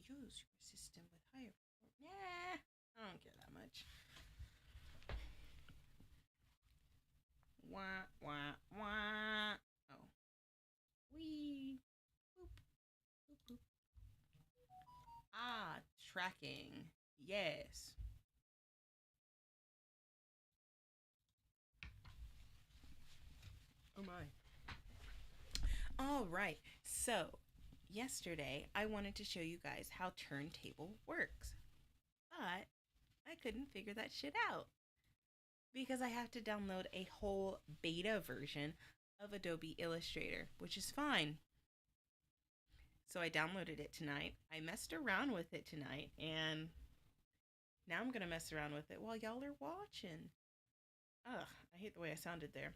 use your system with higher. Nah, I don't care that much. Wah, wah, wah. Oh. Wee. Boop, boop, boop. Ah, tracking. Yes. Oh my. All right. So, yesterday I wanted to show you guys how Turntable works. But I couldn't figure that shit out because I have to download a whole beta version of Adobe Illustrator, which is fine. So I downloaded it tonight. I messed around with it tonight, and now I'm going to mess around with it while y'all are watching. Ugh, I hate the way I sounded there.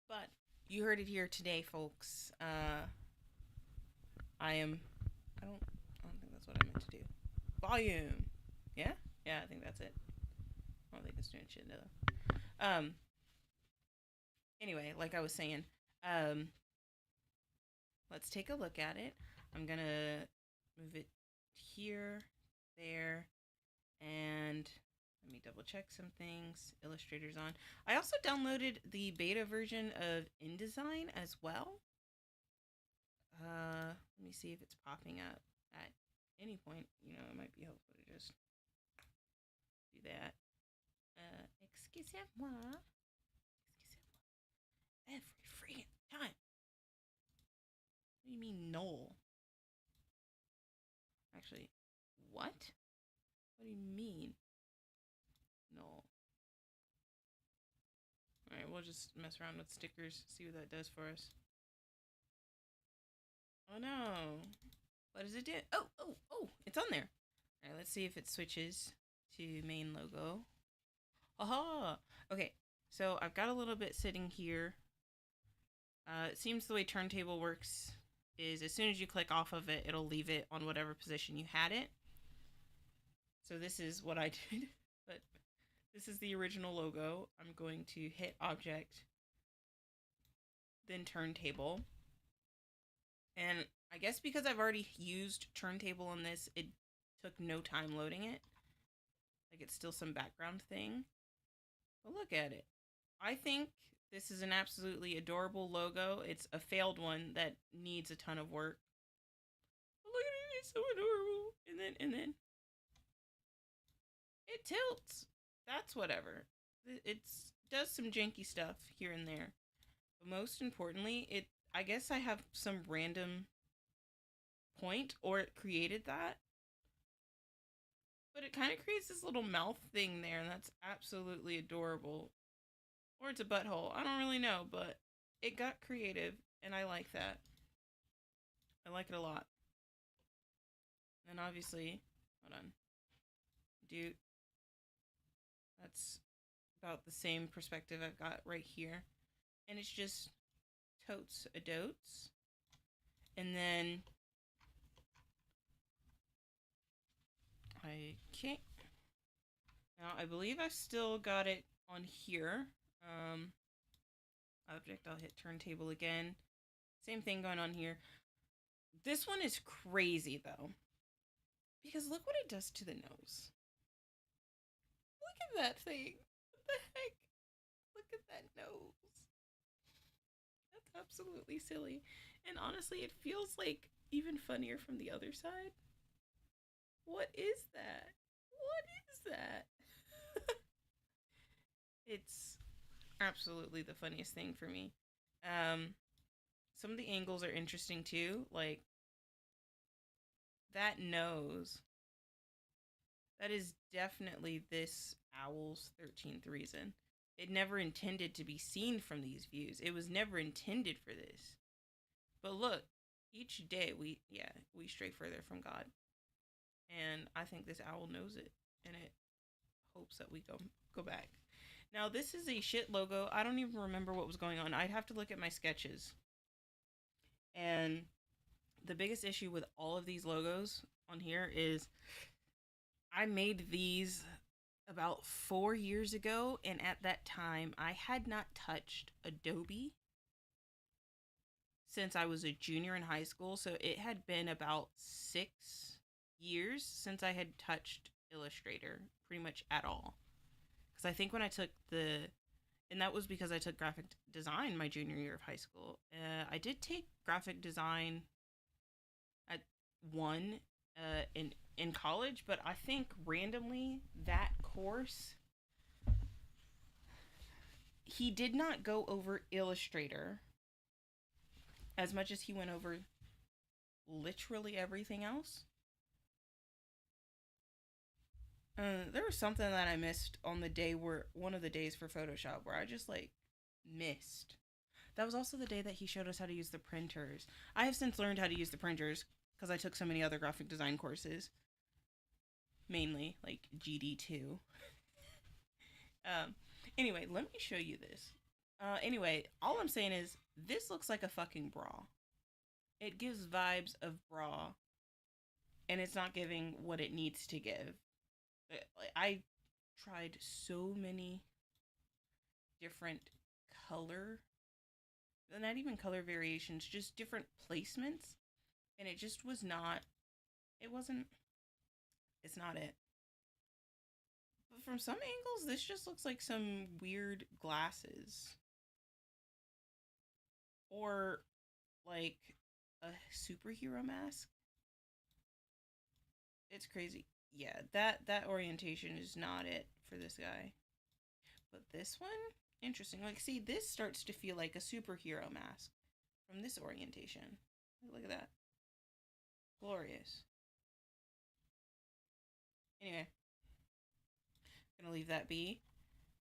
But you heard it here today, folks. I don't think that's what I meant to do. Volume. Yeah? Yeah, I think that's it. I don't think it's doing shit though. Anyway, like I was saying, um, let's take a look at it. I'm gonna move it here, there, and let me double check some things. Illustrator's on. I also downloaded the beta version of InDesign as well. Let me see if it's popping up at any point. You know, it might be helpful to just do that. Excusez-moi. Every freaking time. What do you mean, Noel? Actually, what? What do you mean? Noel. Alright, we'll just mess around with stickers, see what that does for us. Oh no. What does it do? Oh, it's on there. Alright, let's see if it switches to main logo. Aha! Okay, so I've got a little bit sitting here. It seems the way Turntable works is as soon as you click off of it, it'll leave it on whatever position you had it. So this is what I did, but this is the original logo. I'm going to hit object, then Turntable. And I guess because I've already used Turntable on this, it took no time loading it. Like it's still some background thing. But look at it. I think this is an absolutely adorable logo. It's a failed one that needs a ton of work. Look at it, it's so adorable. And then it tilts. That's whatever. It does some janky stuff here and there. But most importantly, I guess I have some random point, or it created that. But it kind of creates this little mouth thing there, and that's absolutely adorable. Or it's a butthole. I don't really know, but it got creative, and I like that. I like it a lot. And obviously, hold on. Dude, that's about the same perspective I've got right here. And it's just totes a dotes. And then I can't. Now, I believe I've still got it on here. Object, I'll hit Turntable again. Same thing going on here. This one is crazy, though. Because look what it does to the nose. Look at that thing. What the heck? Look at that nose. That's absolutely silly. And honestly, it feels like even funnier from the other side. What is that? What is that? It's absolutely the funniest thing for me. Some of the angles are interesting too. Like that nose. That is definitely this owl's 13th reason. It never intended to be seen from these views. It was never intended for this. But look, each day we stray further from God. And I think this owl knows it, and it hopes that we go back. Now, this is a shit logo. I don't even remember what was going on. I'd have to look at my sketches. And the biggest issue with all of these logos on here is I made these about 4 years ago, and at that time, I had not touched Adobe since I was a junior in high school, so it had been about 6 years since I had touched Illustrator pretty much at all. Because I think when I took and that was because I took graphic design my junior year of high school. I did take graphic design at one in college, but I think randomly that course he did not go over Illustrator as much as he went over literally everything else. There was something that I missed on the day where one of the days for Photoshop where I just like missed. That was also the day that he showed us how to use the printers. I have since learned how to use the printers because I took so many other graphic design courses, mainly like GD2. Um, anyway, let me show you this. Anyway, all I'm saying is this looks like a fucking bra. It gives vibes of bra, and it's not giving what it needs to give. I tried so many different color, not even color variations, just different placements, and it just was not. It wasn't. It's not it. But from some angles, this just looks like some weird glasses, or like a superhero mask. It's crazy. Yeah, that orientation is not it for this guy. But this one, interesting. Like, see, this starts to feel like a superhero mask from this orientation. Look at that. Glorious. Anyway, gonna leave that be.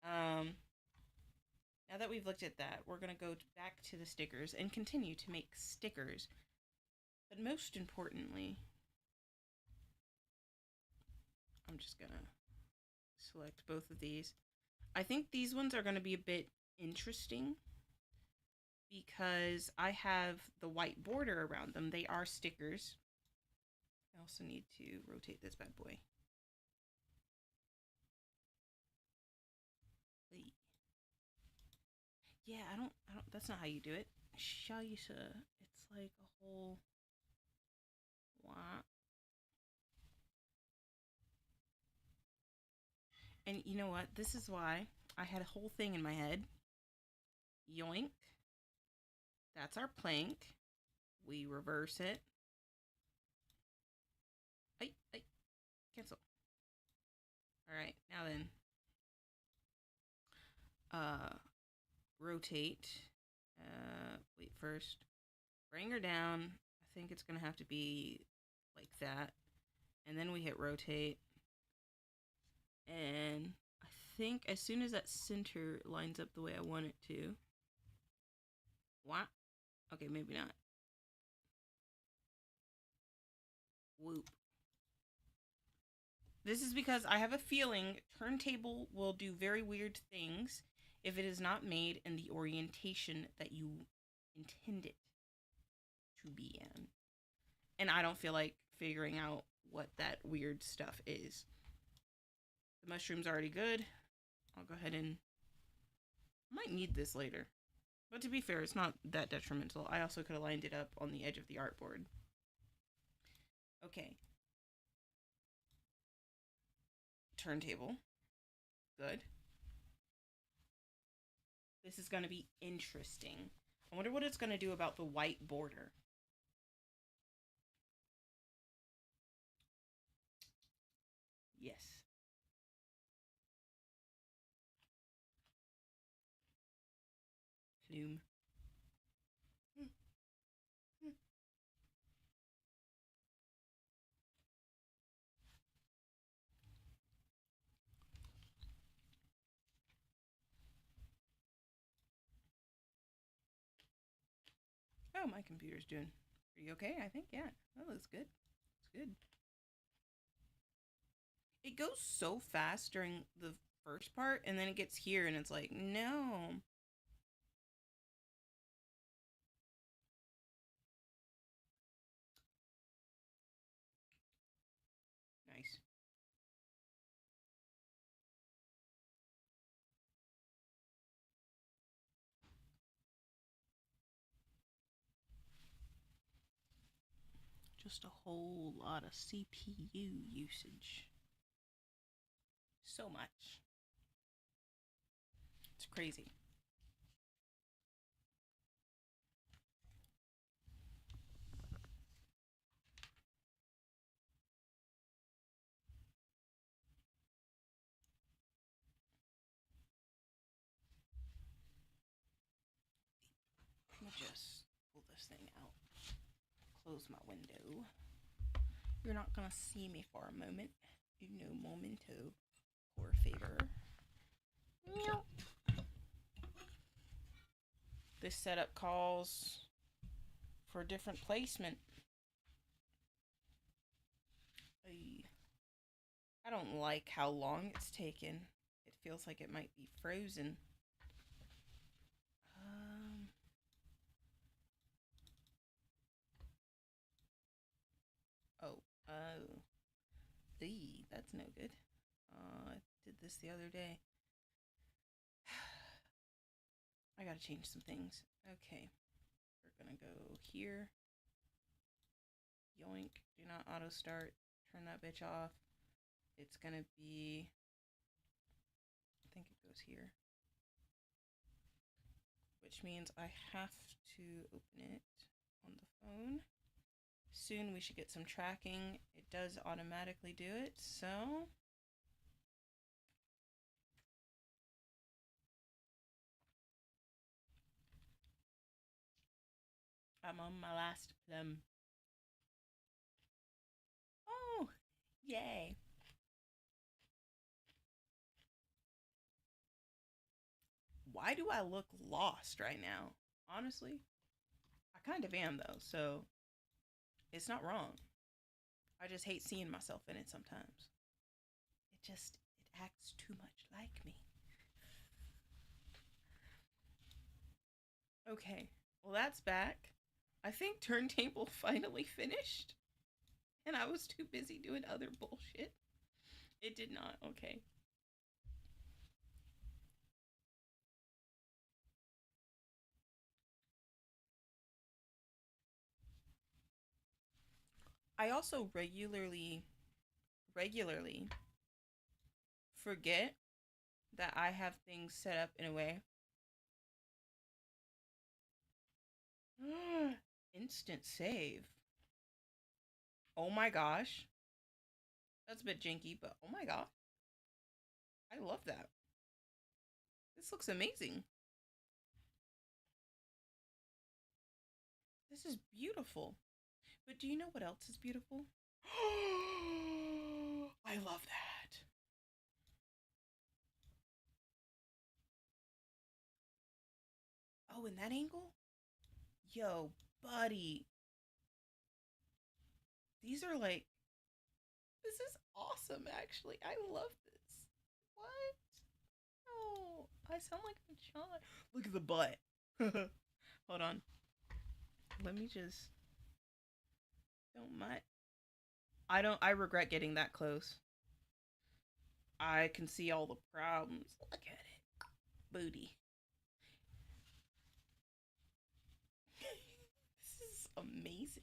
Now that we've looked at that, we're gonna go back to the stickers and continue to make stickers. But most importantly, I'm just gonna select both of these. I think these ones are gonna be a bit interesting because I have the white border around them. They are stickers. I also need to rotate this bad boy. Wait. Yeah, I don't, that's not how you do it. Shaisa. It's like a whole, what? And you know what? This is why I had a whole thing in my head. Yoink. That's our plank. We reverse it. Ay, cancel. Alright, now then. Rotate. Wait, first. Bring her down. I think it's gonna have to be like that. And then we hit rotate. And I think as soon as that center lines up the way I want it to. What? Okay, maybe not. Whoop. This is because I have a feeling turntable will do very weird things if it is not made in the orientation that you intend it to be in. And I don't feel like figuring out what that weird stuff is. The mushroom's already good. I'll go ahead and... I might need this later. But to be fair, it's not that detrimental. I also could have lined it up on the edge of the artboard. Okay. Turntable. Good. This is going to be interesting. I wonder what it's going to do about the white border. Yes. Flume. Oh, my computer's doing pretty okay, I think. Yeah, that looks good. It's good. It goes so fast during the first part, and then it gets here, and it's like, no. Nice. just a whole lot of CPU usage. So much. It's crazy. Let me just pull this thing out. Close my window. You're not gonna see me for a moment. No momento. Por favor. Meow. This setup calls for different placement. I don't like how long it's taken. It feels like it might be frozen. Oh, that's no good. I did this the other day. I gotta change some things. Okay, we're gonna go here. Yoink, do not auto start. Turn that bitch off. It's gonna be, I think it goes here. Which means I have to open it on the phone. Soon we should get some tracking. It does automatically do it, so I'm on my last plum. Oh, yay. Why do I look lost right now? Honestly, I kind of am though, so it's not wrong. I just hate seeing myself in it sometimes. It acts too much like me. Okay, well, that's back. I think Turntable finally finished, and I was too busy doing other bullshit. It did not. Okay. I also regularly forget that I have things set up in a way. Instant save. Oh my gosh. That's a bit janky, but oh my god. I love that. This looks amazing. This is beautiful. But do you know what else is beautiful? I love that. Oh, in that angle? Yo, buddy. These are like, this is awesome, actually. I love this. What? Oh, I sound like a child. Look at the butt. Hold on. Let me just. Don't mind. I regret getting that close. I can see all the problems. Look at it. Booty. This is amazing.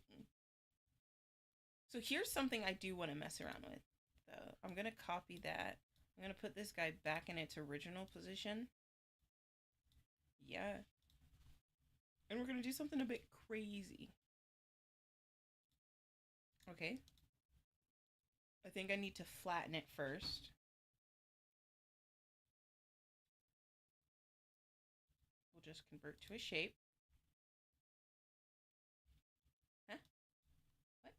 So here's something I do want to mess around with. Though. I'm going to copy that. I'm going to put this guy back in its original position. Yeah. And we're going to do something a bit crazy. Okay. I think I need to flatten it first. We'll just convert to a shape. Huh? What?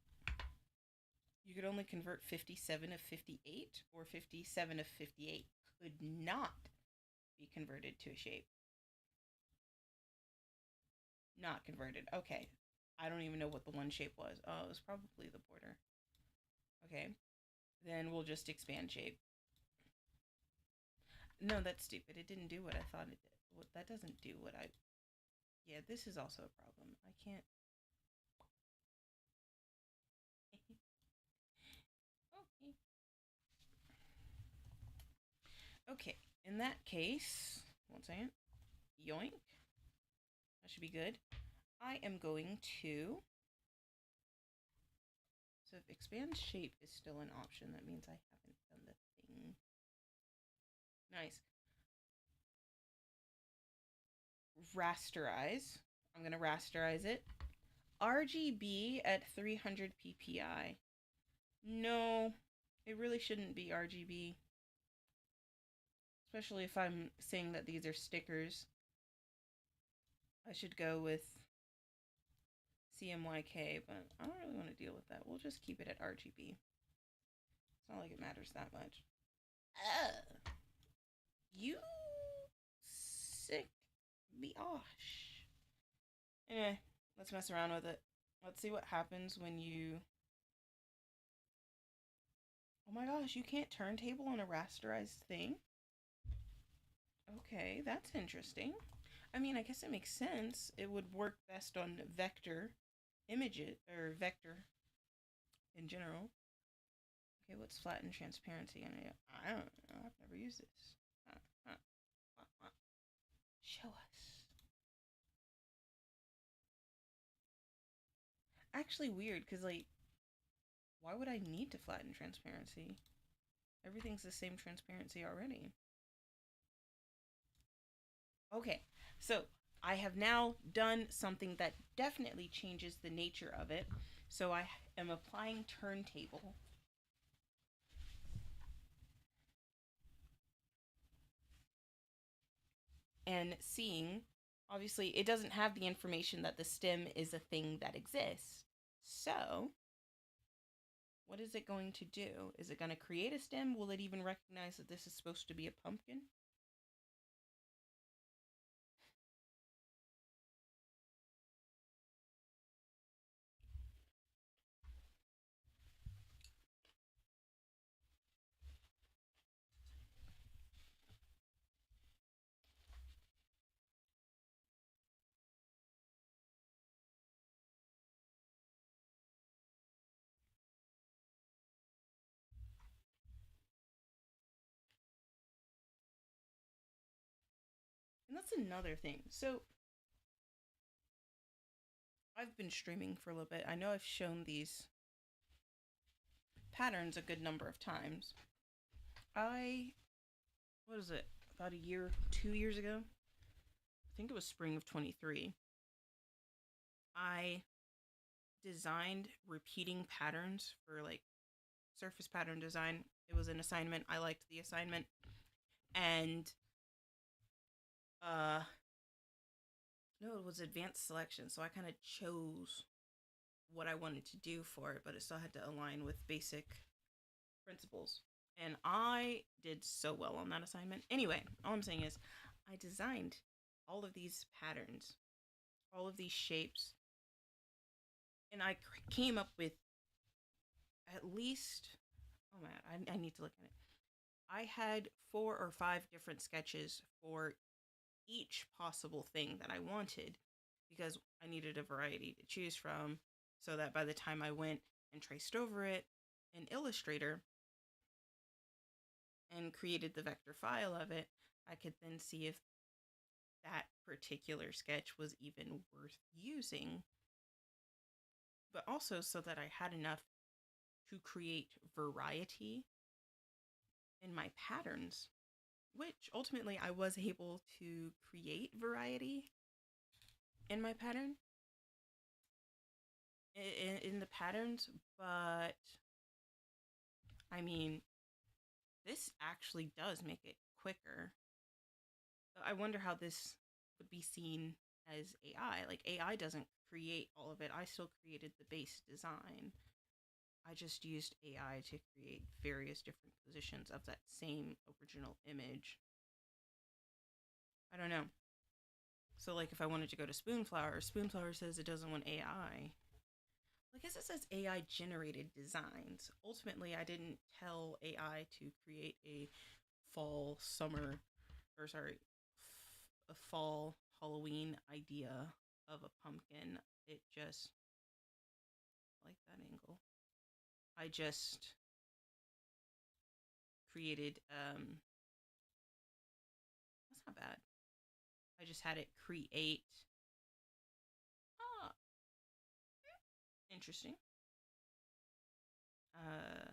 You could only convert 57 of 58, or 57 of 58 could not be converted to a shape. Not converted. Okay. I don't even know what the one shape was. Oh, it was probably the border. Okay. Then we'll just expand shape. No, that's stupid. It didn't do what I thought it did. What that doesn't do what I. Yeah, this is also a problem. I can't. Okay. Okay. In that case, one second. Yoink. That should be good. I am going to So if expand shape is still an option, that means I haven't done the thing. Nice. Rasterize. I'm going to rasterize it. RGB at 300 ppi. No, it really shouldn't be RGB. Especially if I'm saying that these are stickers. I should go with CMYK, but I don't really want to deal with that. We'll just keep it at RGB. It's not like it matters that much. You sick biosh. Anyway, let's mess around with it. Let's see what happens when you... Oh my gosh, you can't turntable on a rasterized thing? Okay, that's interesting. I mean, I guess it makes sense. It would work best on vector images, or vector in general. Okay, what's flatten transparency? I don't know. I've never used this. Show us. Actually weird, because, like, why would I need to flatten transparency? Everything's the same transparency already. Okay, so I have now done something that definitely changes the nature of it. So I am applying turntable. And seeing, obviously, it doesn't have the information that the stem is a thing that exists. So, what is it going to do? Is it going to create a stem? Will it even recognize that this is supposed to be a pumpkin? And that's another thing. So, I've been streaming for a little bit. I know I've shown these patterns a good number of times. What is it, about a year, 2 years ago? I think it was spring of 23. I designed repeating patterns for, like, surface pattern design. It was an assignment. I liked the assignment. And, no, it was advanced selection. So I kind of chose what I wanted to do for it, but it still had to align with basic principles. And I did so well on that assignment. Anyway, all I'm saying is I designed all of these patterns, all of these shapes, and I came up with at least, oh man, I need to look at it. I had 4 or 5 different sketches for each possible thing that I wanted because I needed a variety to choose from so that by the time I went and traced over it in Illustrator and created the vector file of it, I could then see if that particular sketch was even worth using, but also so that I had enough to create variety in my patterns, which ultimately I was able to create variety in my pattern, in the patterns, but I mean, this actually does make it quicker. I wonder how this would be seen as AI. Like, AI doesn't create all of it. I still created the base design. I just used AI to create various different positions of that same original image. I don't know. So, like, if I wanted to go to Spoonflower, Spoonflower says it doesn't want AI. I guess it says AI generated designs. Ultimately, I didn't tell AI to create a fall, summer, or sorry, a fall Halloween idea of a pumpkin. It just, I like that angle. I just created, that's not bad. I just had it create, ah, interesting. uh,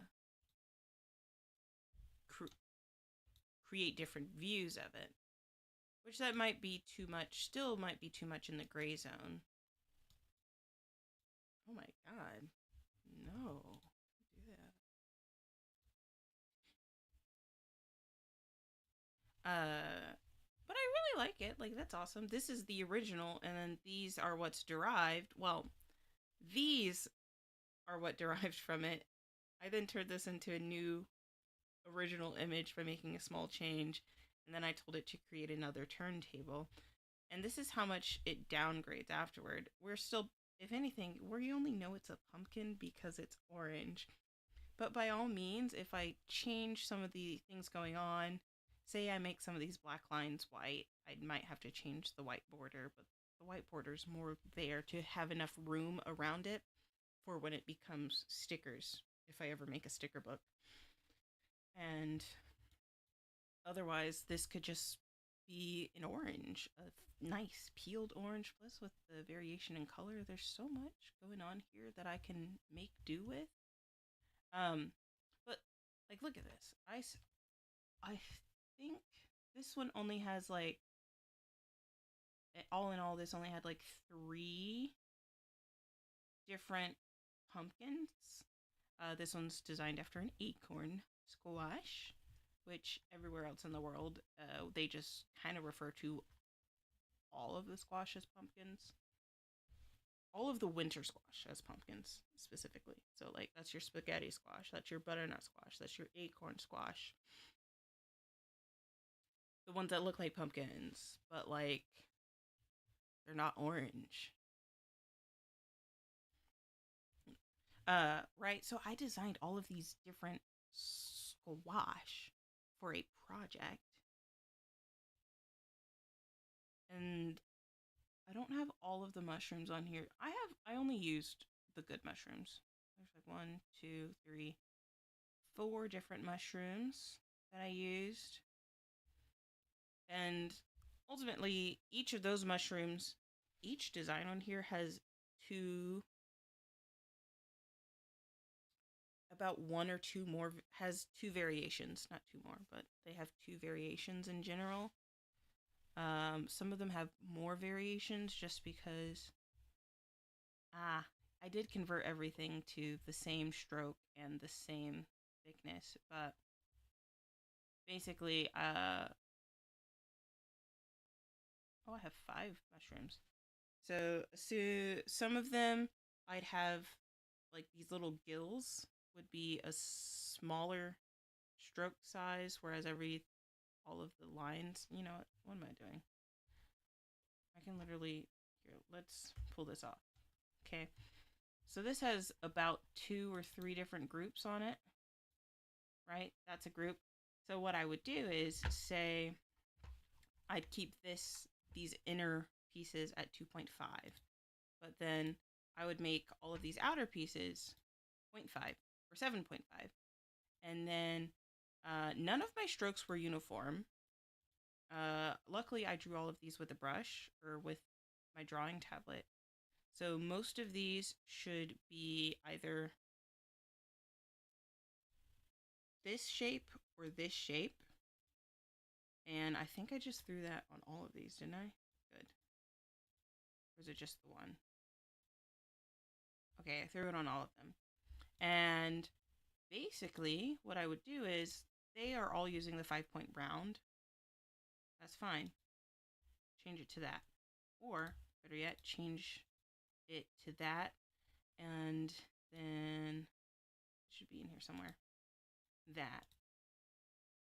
cr- create different views of it, which that might be too much. Still, might be too much in the gray zone. Oh my god, no! Don't do that. But I really like it. Like, that's awesome. This is the original, and then these are what's derived. Well, these are what derived from it. I then turned this into a new original image by making a small change, and then I told it to create another turntable. And this is how much it downgrades afterward. We're still, if anything, we only know it's a pumpkin because it's orange. But by all means, if I change some of the things going on, say I make some of these black lines white, I might have to change the white border, but the white border is more there to have enough room around it for when it becomes stickers, if I ever make a sticker book. And otherwise, this could just be an orange, a nice peeled orange, plus with the variation in color. There's so much going on here that I can make do with. Um, but like, look at this. I think this one only has like, all in all, this only had like 3 different pumpkins. This one's designed after an acorn squash, which everywhere else in the world, they just kind of refer to all of the squash as pumpkins. All of the winter squash as pumpkins, specifically. So, like, that's your spaghetti squash, that's your butternut squash, that's your acorn squash. The ones that look like pumpkins, but, like, they're not orange. Right? So I designed all of these different squash for a project. And I don't have all of the mushrooms on here. I only used the good mushrooms. There's like 1, 2, 3, 4 different mushrooms that I used. And ultimately, each of those mushrooms, each design on here has 2, about 1 or 2 more, has 2 variations, not 2 more, but they have 2 variations in general. Some of them have more variations just because I did convert everything to the same stroke and the same thickness, but basically, oh, I have 5 mushrooms. So some of them I'd have like these little gills would be a smaller stroke size, whereas all of the lines, what am I doing? I can literally, here, let's pull this off. Okay. So this has about 2 or 3 different groups on it, right? That's a group. So what I would do is say I'd keep these inner pieces at 2.5, but then I would make all of these outer pieces 0.5 or 7.5. And then none of my strokes were uniform. Luckily, I drew all of these with a brush or with my drawing tablet. So most of these should be either this shape or this shape. And I think I just threw that on all of these, didn't I? Good. Or is it just the one? Okay, I threw it on all of them. And basically, what I would do is they are all using the 5-point round. That's fine. Change it to that. Or, better yet, change it to that. And then it should be in here somewhere. That.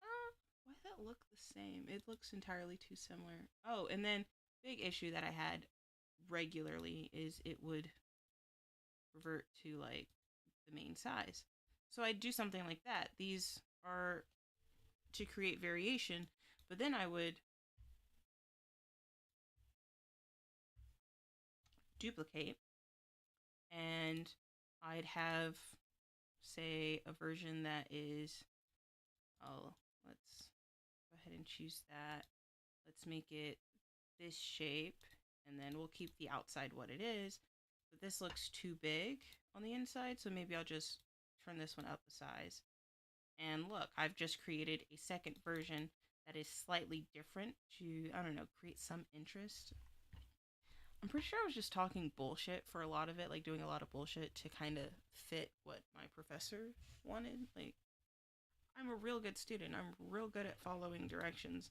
Why does that look the same? It looks entirely too similar. Oh, and then big issue that I had regularly is it would revert to like the main size. So I'd do something like that. These are to create variation, but then I would duplicate and I'd have, say, a version that is, oh, let's go ahead and choose that. Let's make it this shape, and then we'll keep the outside what it is. But this looks too big on the inside, so maybe I'll just turn this one up the size. And look, I've just created a second version that is slightly different to, I don't know, create some interest. I'm pretty sure I was just talking bullshit for a lot of it, like doing a lot of bullshit to kind of fit what my professor wanted. Like, I'm a real good student. I'm real good at following directions.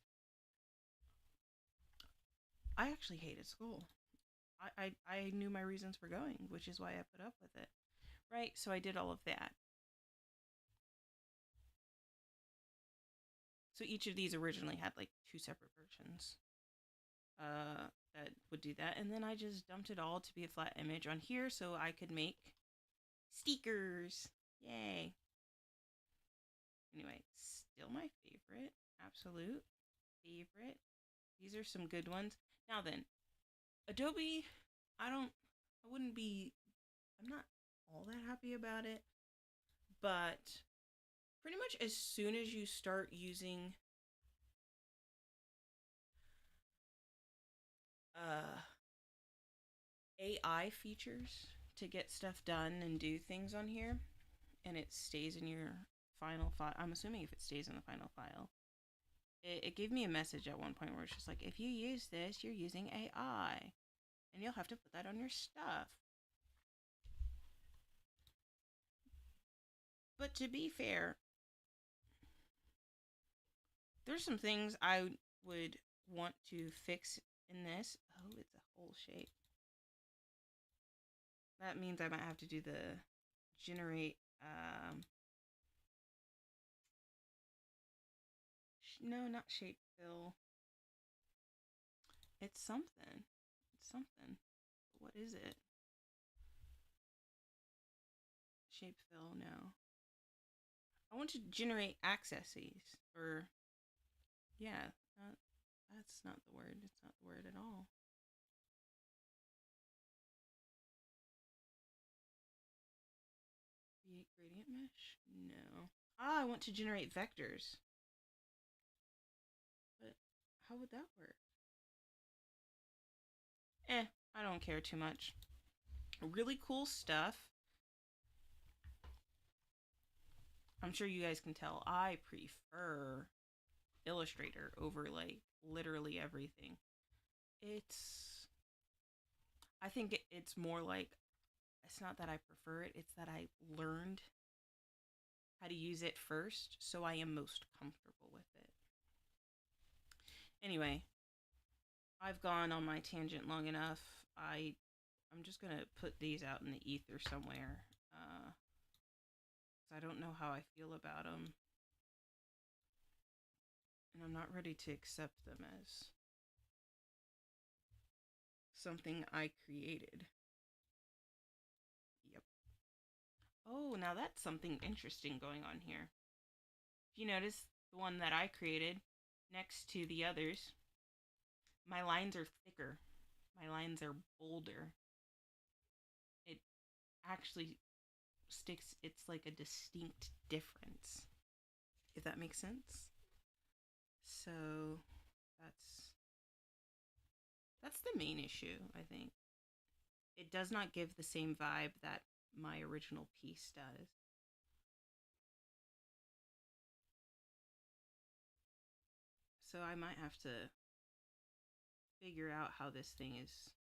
I actually hated school. I knew my reasons for going, which is why I put up with it. Right? So I did all of that. So each of these originally had like two separate versions that would do that. And then I just dumped it all to be a flat image on here so I could make stickers. Yay. Anyway, still my favorite. Absolute favorite. These are some good ones. Now then, Adobe, I wouldn't be, I'm not all that happy about it, but pretty much as soon as you start using AI features to get stuff done and do things on here, and it stays in your final file, I'm assuming if it stays in the final file, it gave me a message at one point where it's just like, if you use this, you're using AI, and you'll have to put that on your stuff. But to be fair, there's some things I would want to fix in this. Oh, it's a whole shape. That means I might have to do the generate, no, not shape fill. It's something. It's something. What is it? Shape fill, no. I want to generate accesses, or, yeah, that's not the word. It's not the word at all. Create gradient mesh? No. Ah, I want to generate vectors. But how would that work? I don't care too much. Really cool stuff. I'm sure you guys can tell I prefer Illustrator over like literally everything. I think it's more like, it's not that I prefer it, it's that I learned how to use it first, so I am most comfortable with it. Anyway, I've gone on my tangent long enough. I'm just gonna put these out in the ether somewhere. I don't know how I feel about them, and I'm not ready to accept them as something I created. Yep. Oh, now that's something interesting going on here. If you notice, the one that I created next to the others, my lines are thicker. My lines are bolder. It actually sticks, it's like a distinct difference, if that makes sense. So that's the main issue, I think. It does not give the same vibe that my original piece does. So I might have to figure out how this thing is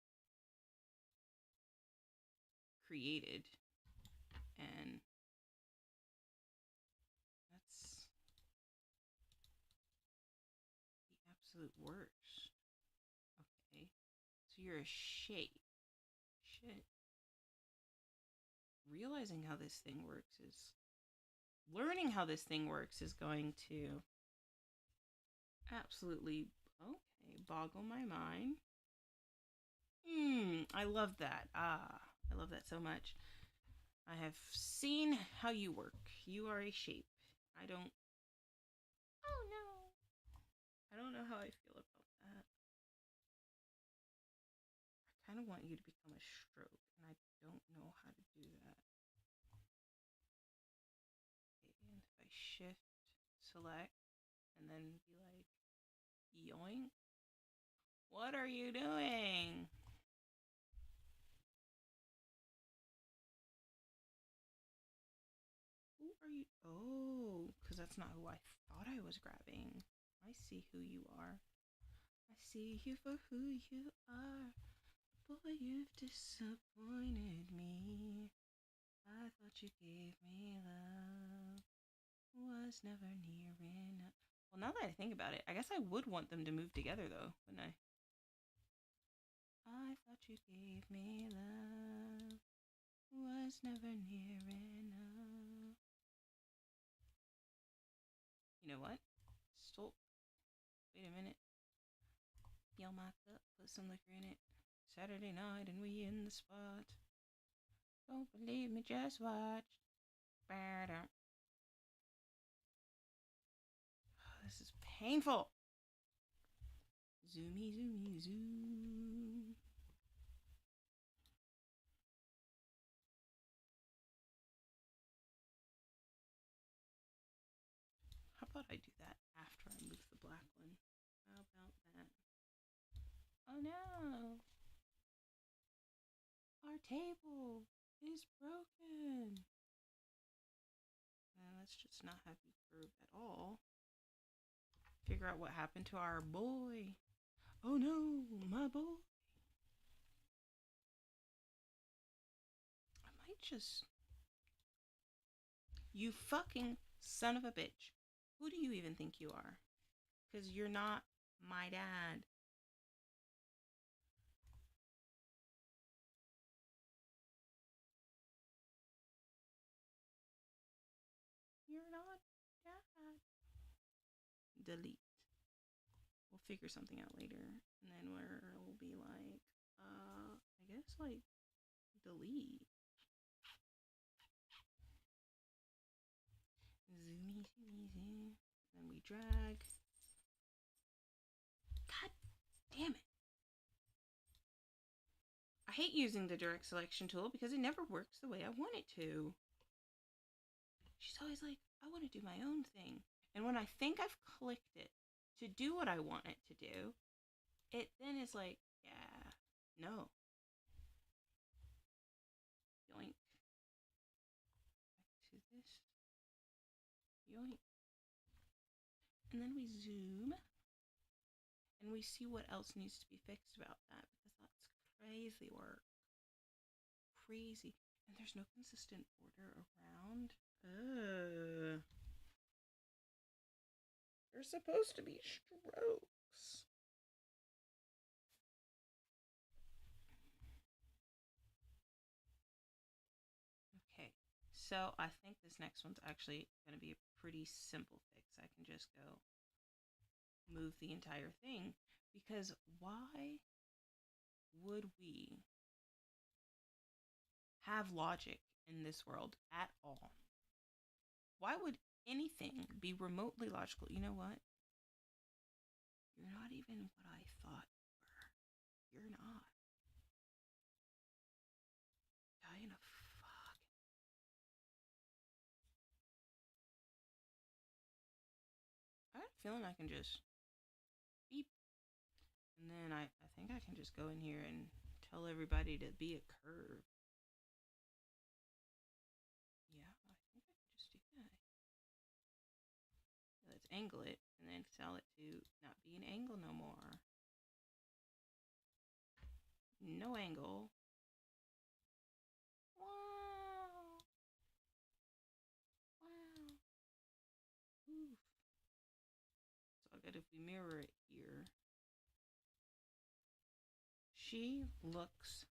created, and that's the absolute worst. Okay, so you're a shape. Shit. Realizing how this thing works is, learning how this thing works is going to absolutely, okay, boggle my mind. I love that. I love that so much. I have seen how you work. You are a shape. I don't. Oh no. I don't know how I feel about that. I kind of want you to become a stroke, and I don't know how to do that. Okay, and if I shift, select, and then be like, yoink. What are you doing? Oh, because that's not who I thought I was grabbing. I see who you are. I see you for who you are. Boy, you've disappointed me. I thought you gave me love. Was never near enough. Well, now that I think about it, I guess I would want them to move together, though, wouldn't I? I thought you gave me love. Was never near enough. You know what? Stop. Wait a minute. Fill my cup, put some liquor in it. Saturday night and we in the spot. Don't believe me, just watch. Oh, this is painful. Zoomy, zoomy, zoom. How about I do that after I move the black one? How about that? Oh no! Our table is broken. Let's just not have you curve at all. Figure out what happened to our boy. Oh no, my boy. I might just. You fucking son of a bitch. Who do you even think you are? Because you're not my dad. You're not dad. Delete. We'll figure something out later. And then we'll be like, I guess like delete. Zoomy, zoomy, zoom. Then we drag. God damn it. I hate using the direct selection tool because it never works the way I want it to. She's always like, I want to do my own thing. And when I think I've clicked it to do what I want it to do, it then is like, yeah, no. Yoink. Back to this. Yoink. And then we zoom. And we see what else needs to be fixed about that because that's crazy work. Crazy. And there's no consistent border around. They're supposed to be strokes. Okay, so I think this next one's actually going to be a pretty simple fix. I can just go move the entire thing because why would we have logic in this world at all? Why would anything be remotely logical? You know what? You're not even what I thought you were. You're not. Die in a fuck. I have a feeling I can just beep. And then I think I can just go in here and tell everybody to be a curve. Yeah, I think I can just do that. Let's angle it and then tell it to not be an angle no more. No angle. Wow. Wow. Oof. So I bet if we mirror it here, she looks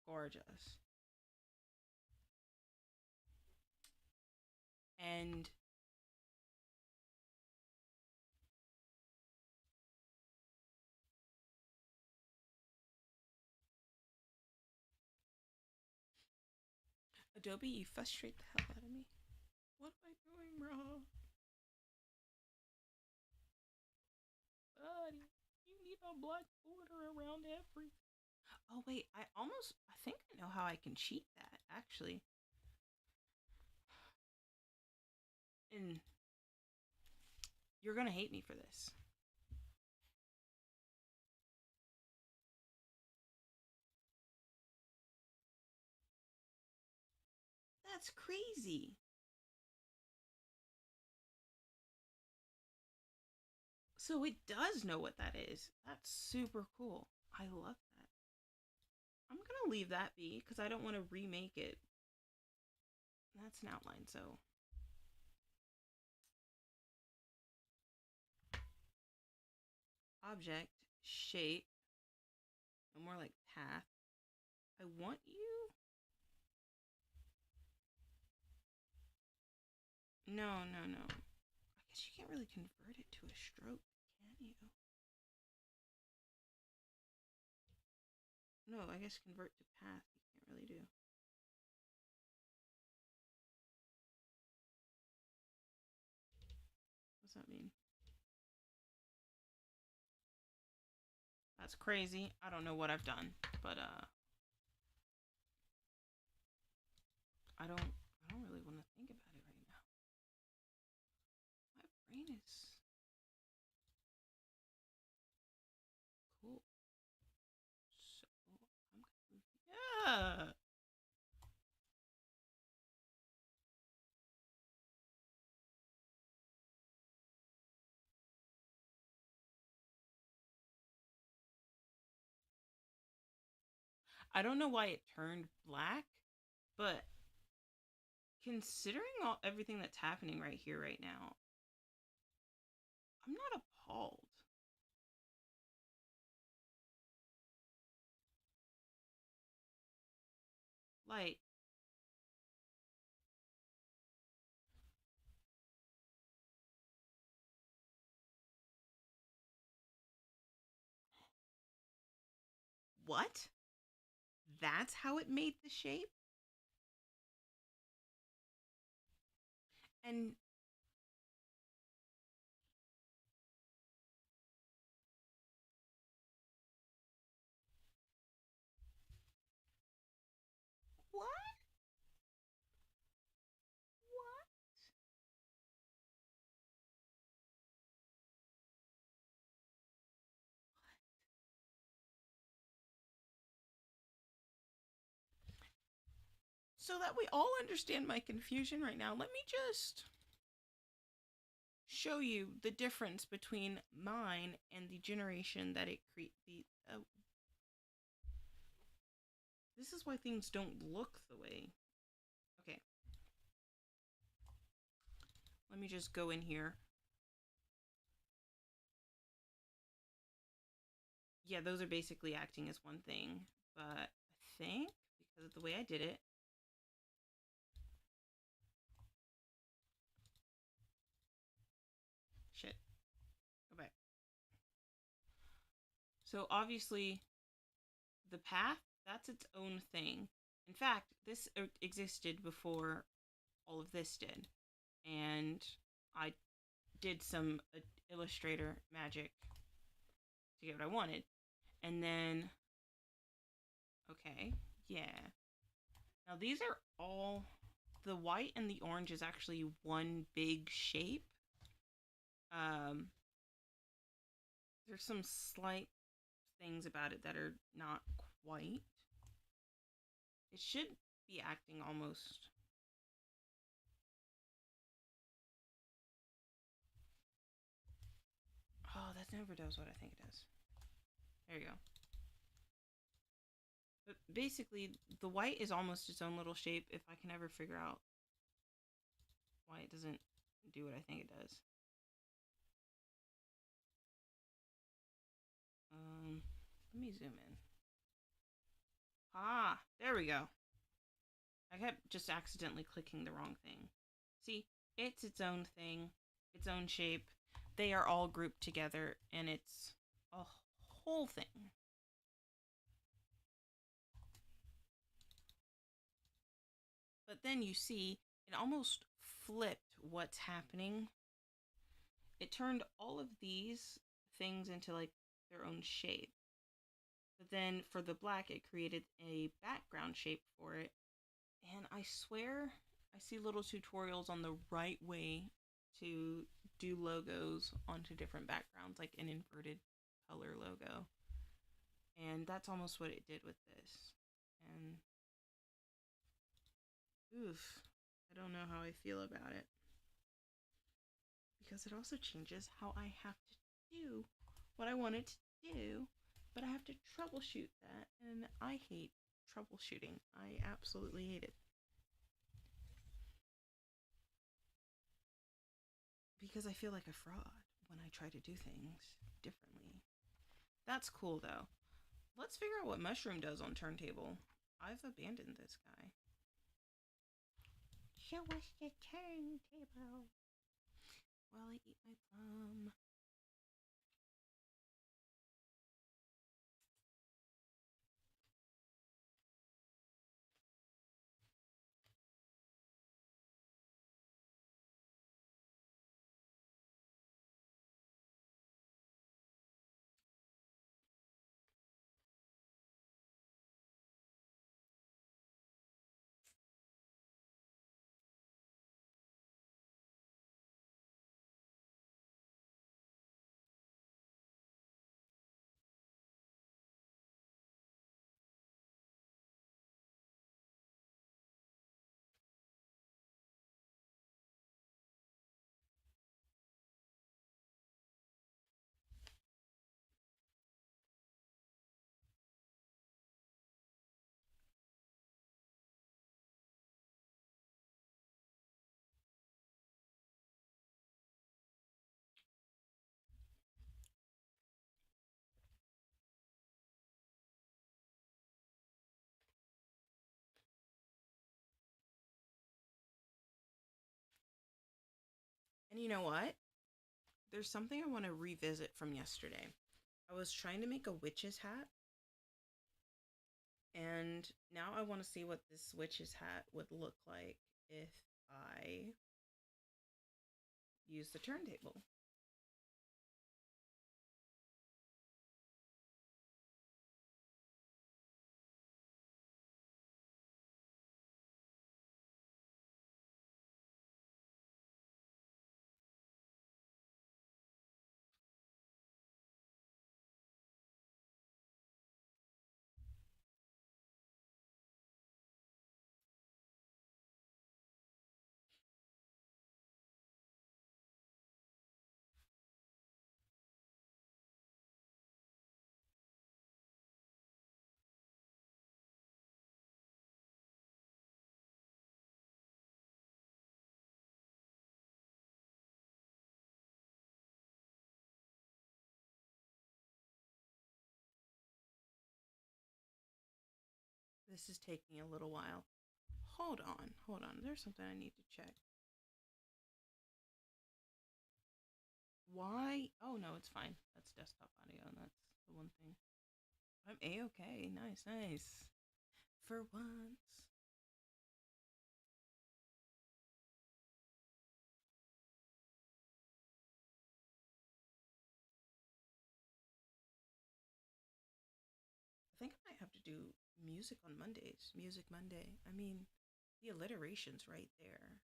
gorgeous. And Adobe, you frustrate the hell out of me. What am I doing, bro? Buddy, you need a black border around everything. Oh wait, I think I know how I can cheat that actually. And you're gonna hate me for this. That's crazy. So it does know what that is. That's super cool. I love that. I'm gonna leave that be because I don't want to remake it. That's an outline, so object, shape, no more like path. I want you. No, no, no. I guess you can't really convert it to a stroke, can you? No, I guess convert to path you can't really do. What's that mean? That's crazy. I don't know what I've done, but I don't really want to think about it right now. My brain is cool. So I'm gonna yeah. I don't know why it turned black, but considering all everything that's happening right here right now, I'm not appalled. Like, what? That's how it made the shape? And what? What? So that we all understand my confusion right now, let me just show you the difference between mine and the generation that it created. This is why things don't look the way. Okay. Let me just go in here. Yeah, those are basically acting as one thing, but I think because of the way I did it, shit, go back. So obviously the path, that's its own thing. In fact, this existed before all of this did. And I did some Illustrator magic to get what I wanted. And then, okay, yeah. Now these are all, the white and the orange is actually one big shape. There's some slight things about it that are not quite. It should be acting almost. Oh, that never does what I think it does. There you go. But basically, the white is almost its own little shape if I can ever figure out why it doesn't do what I think it does. Let me zoom in. Ah, there we go. I kept just accidentally clicking the wrong thing. See, it's its own thing, its own shape. They are all grouped together, and it's a whole thing. But then you see, it almost flipped what's happening. It turned all of these things into like their own shape. But then for the black, it created a background shape for it. And I swear I see little tutorials on the right way to do logos onto different backgrounds, like an inverted color logo. And that's almost what it did with this. And oof, I don't know how I feel about it. Because it also changes how I have to do what I wanted to do, but I have to troubleshoot that, and I hate troubleshooting. I absolutely hate it. Because I feel like a fraud when I try to do things differently. That's cool though. Let's figure out what Mushroom does on turntable. I've abandoned this guy. Show us the turntable while I eat my plum. And you know what? There's something I want to revisit from yesterday. I was trying to make a witch's hat, and now I want to see what this witch's hat would look like if I use the turntable. This is taking a little while. Hold on, hold on. There's something I need to check. Why? Oh no, it's fine. That's desktop audio, and that's the one thing. I'm A-okay. Nice, nice. For once. I think I might have to do music on Mondays. Music Monday. I mean, the alliteration's right there.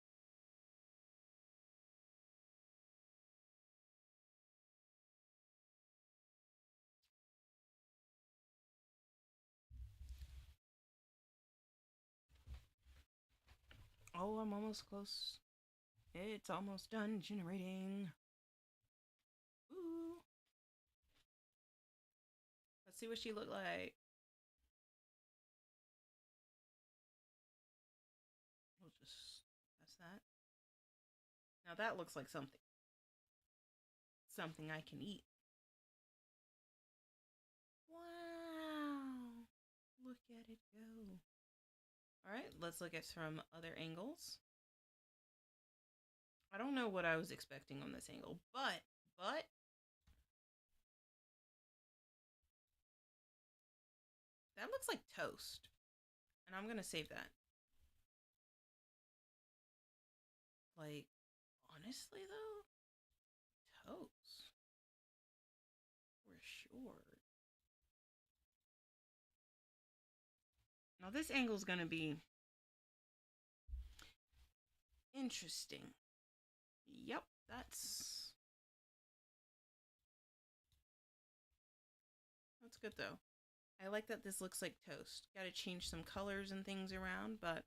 Oh, I'm almost close. It's almost done generating. Ooh. Let's see what she looked like. We'll just press that. Now that looks like something. Something I can eat. Wow. Look at it go. Alright, let's look at some other angles. I don't know what I was expecting on this angle, but that looks like toast. And I'm gonna save that. Like, honestly though, toast. For sure. Now this angle is gonna be interesting. Yep, that's good though. I like that this looks like toast. Gotta change some colors and things around, but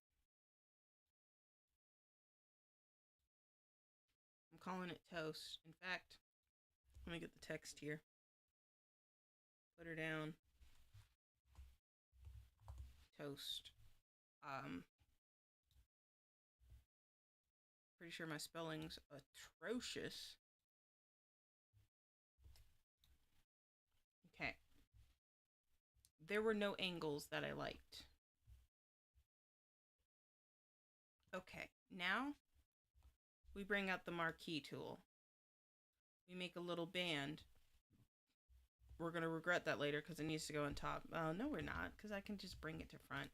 I'm calling it toast. In fact, Let me get the text here. Put her down. Toast. Pretty sure my spelling's atrocious. Okay. There were no angles that I liked. Okay, now we bring out the marquee tool. We make a little band. We're going to regret that later because it needs to go on top. No, we're not, because I can just bring it to front.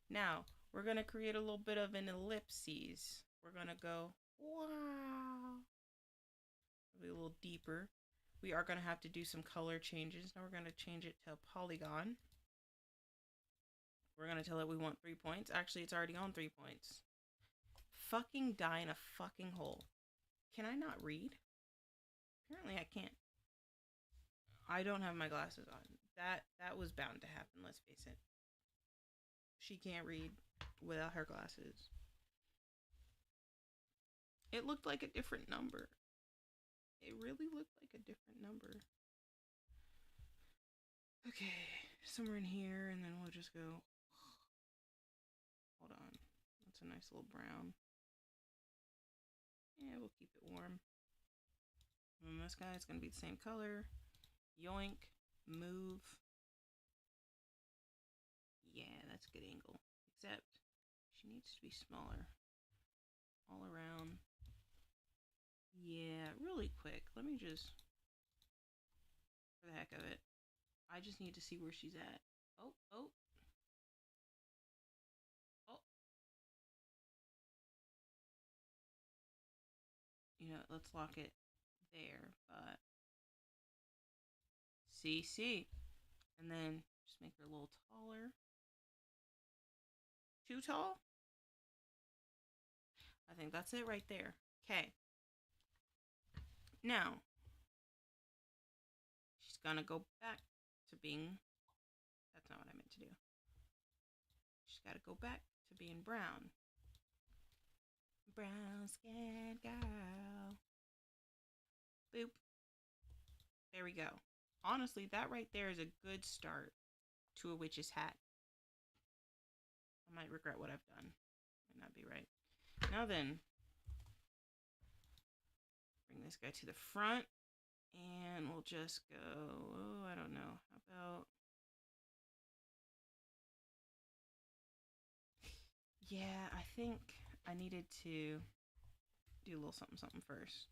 Now, we're going to create a little bit of an ellipses. We're going to go, wow. Be a little deeper. We are going to have to do some color changes. Now we're going to change it to a polygon. We're going to tell it we want 3 points. Actually, it's already on 3 points. Fucking die in a fucking hole. Can I not read? Apparently I can't. I don't have my glasses on. That was bound to happen, let's face it. She can't read without her glasses. It looked like a different number. It really looked like a different number. Okay, somewhere in here, and then we'll just go. Hold on. That's a nice little brown. Yeah, we'll keep it warm. And this guy's gonna be the same color. Yoink. Move. Yeah, that's a good angle. Except she needs to be smaller. All around. Yeah, really quick. Let me just, for the heck of it, I just need to see where she's at. Oh. You know, let's lock it there, but see. And then just make her a little taller. Too tall? I think that's it right there. Okay. Now, she's gonna go back to being, that's not what I meant to do. She's gotta go back to being brown. Brown skin girl. Boop. There we go. Honestly, that right there is a good start to a witch's hat. I might regret what I've done. Might not be right. Now then, bring this guy to the front, and we'll just go, oh, I don't know. How about, yeah, I think I needed to do a little something first.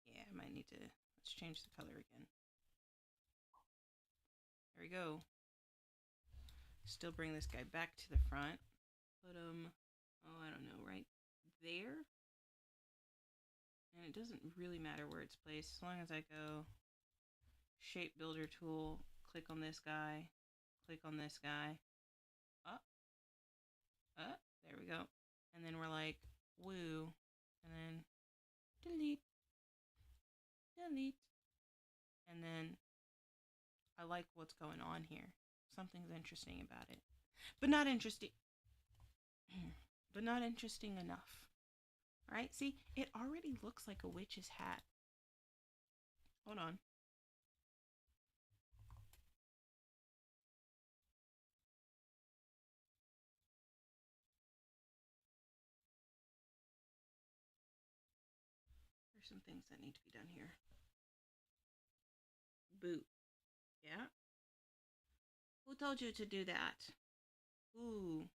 Yeah, I might need to, let's change the color again. There we go. Still bring this guy back to the front. Put him, oh, I don't know, right there. And it doesn't really matter where it's placed, as long as I go shape builder tool, click on this guy, click on this guy, up, there we go. And then we're like, woo, and then delete. And then I like what's going on here. Something's interesting about it, but not interesting. But not interesting enough. All right, see, it already looks like a witch's hat. Hold on. There's some things that need to be done here. Boot. Yeah? Who told you to do that? Ooh.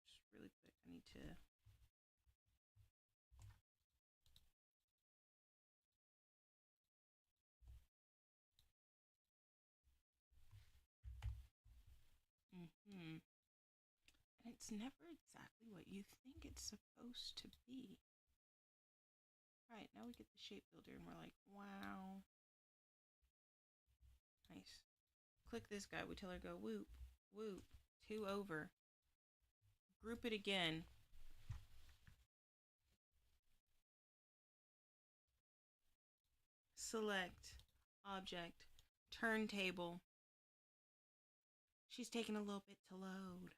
Just really quick, I need to... And it's never exactly what you think it's supposed to be. Alright, now we get the shape builder and we're like, wow. Nice. Click this guy, we tell her go whoop, whoop, 2 over. Group it again. Select, object, turntable. She's taking a little bit to load.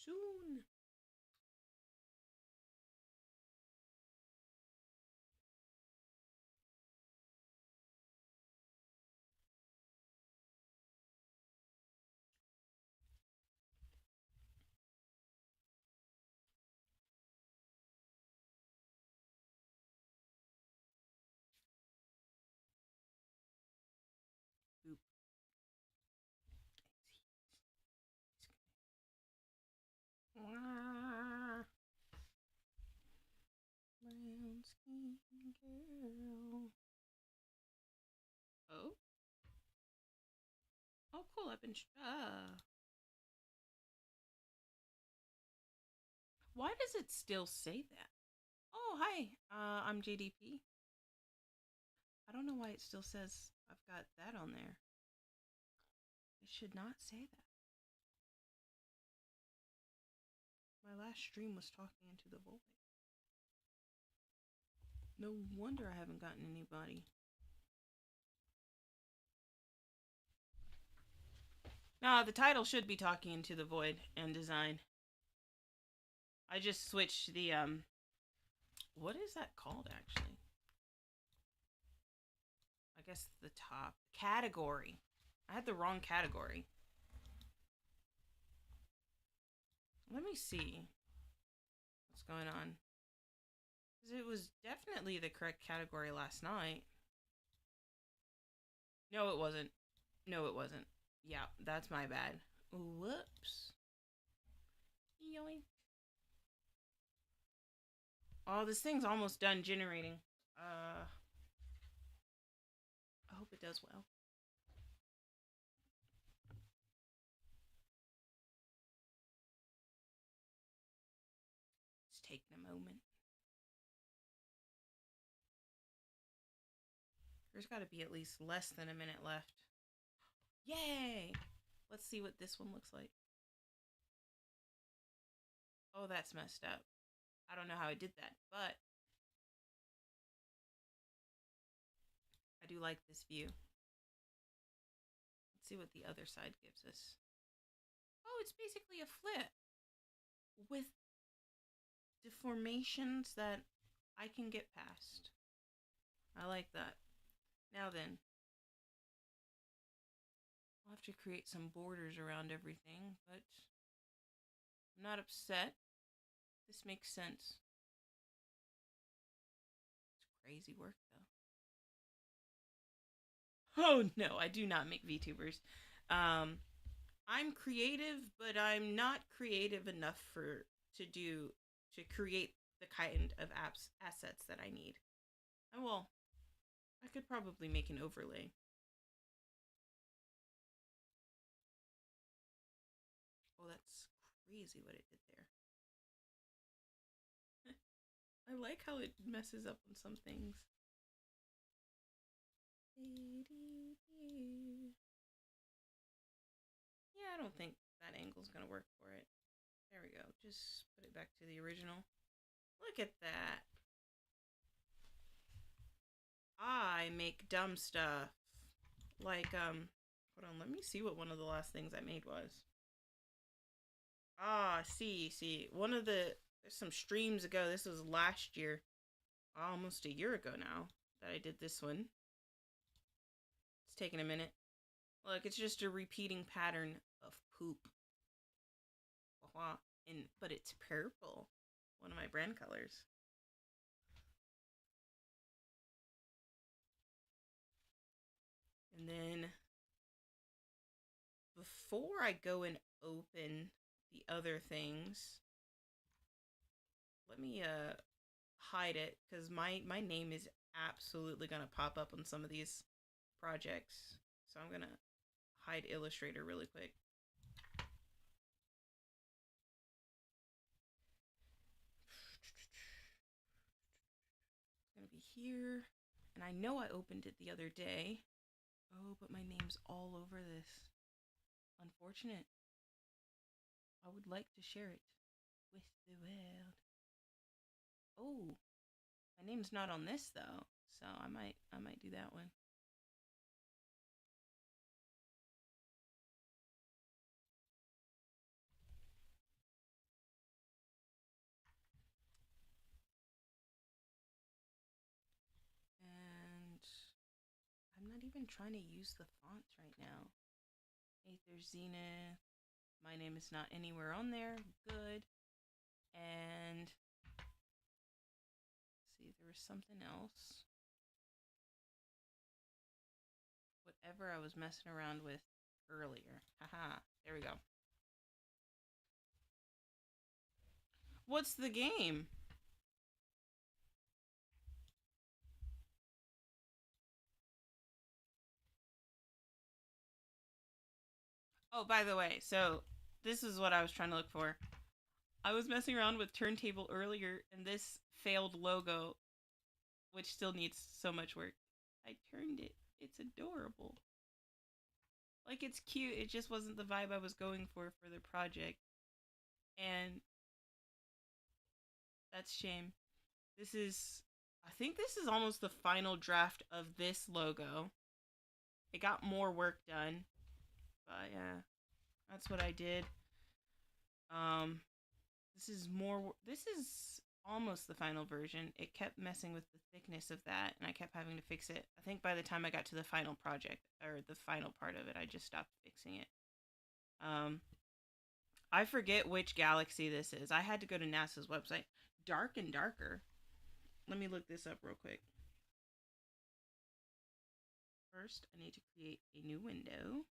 Soon. Oop. Wah. Brown skin girl. Oh. Oh, cool. I've been. Why does it still say that? Oh, hi. I'm JDP. I don't know why it still says I've got that on there. It should not say that. My last stream was talking into the void. No wonder I haven't gotten anybody. Nah, the title should be talking into the void and design. I just switched the, what is that called actually? I guess the top category. I had the wrong category. Let me see what's going on. Because it was definitely the correct category last night. No, it wasn't. No, it wasn't. Yeah, that's my bad. Whoops. Yoink. Oh, this thing's almost done generating. I hope it does well. It's taking a moment. There's got to be at least less than a minute left. Yay! Let's see what this one looks like. Oh, that's messed up. I don't know how I did that, but I do like this view. Let's see what the other side gives us. Oh, it's basically a flip with deformations that I can get past. I like that. Now then, I'll have to create some borders around everything, but I'm not upset. This makes sense. It's crazy work, though. Oh, no, I do not make VTubers. I'm creative, but I'm not creative enough to create the kind of assets that I need. Well, I could probably make an overlay. Oh, that's crazy what it did there. I like how it messes up on some things. Yeah, I don't think that angle's gonna work for it. There we go. Just put it back to the original. Look at that. I make dumb stuff. Like, hold on, let me see what one of the last things I made was. See. There's some streams ago, this was last year, almost a year ago now, that I did this one. It's taking a minute. Look, it's just a repeating pattern of poop. But it's purple. One of my brand colors. And then before I go and open the other things, let me hide it, because my name is absolutely gonna pop up on some of these projects. So I'm gonna hide Illustrator really quick. It's gonna be here. And I know I opened it the other day. Oh, but my name's all over this. Unfortunate. I would like to share it with the world. Oh, my name's not on this though, so I might do that one. even trying to use the fonts right now. Aether Zenith. My name is not anywhere on there. Good. And see, there was something else. Whatever I was messing around with earlier. Haha. There we go. What's the game? Oh, by the way, so this is what I was trying to look for. I was messing around with Turntable earlier, and this failed logo, which still needs so much work. I turned it. It's adorable. Like, it's cute. It just wasn't the vibe I was going for the project. And that's a shame. This is, I think this is almost the final draft of this logo. It got more work done, but yeah, that's what I did. This is almost the final version. It kept messing with the thickness of that, and I kept having to fix it. I think by the time I got to the final project, or the final part of it, I just stopped fixing it. I forget which galaxy this is. I had to go to NASA's website. Dark and Darker. Let me look this up real quick. First, I need to create a new window.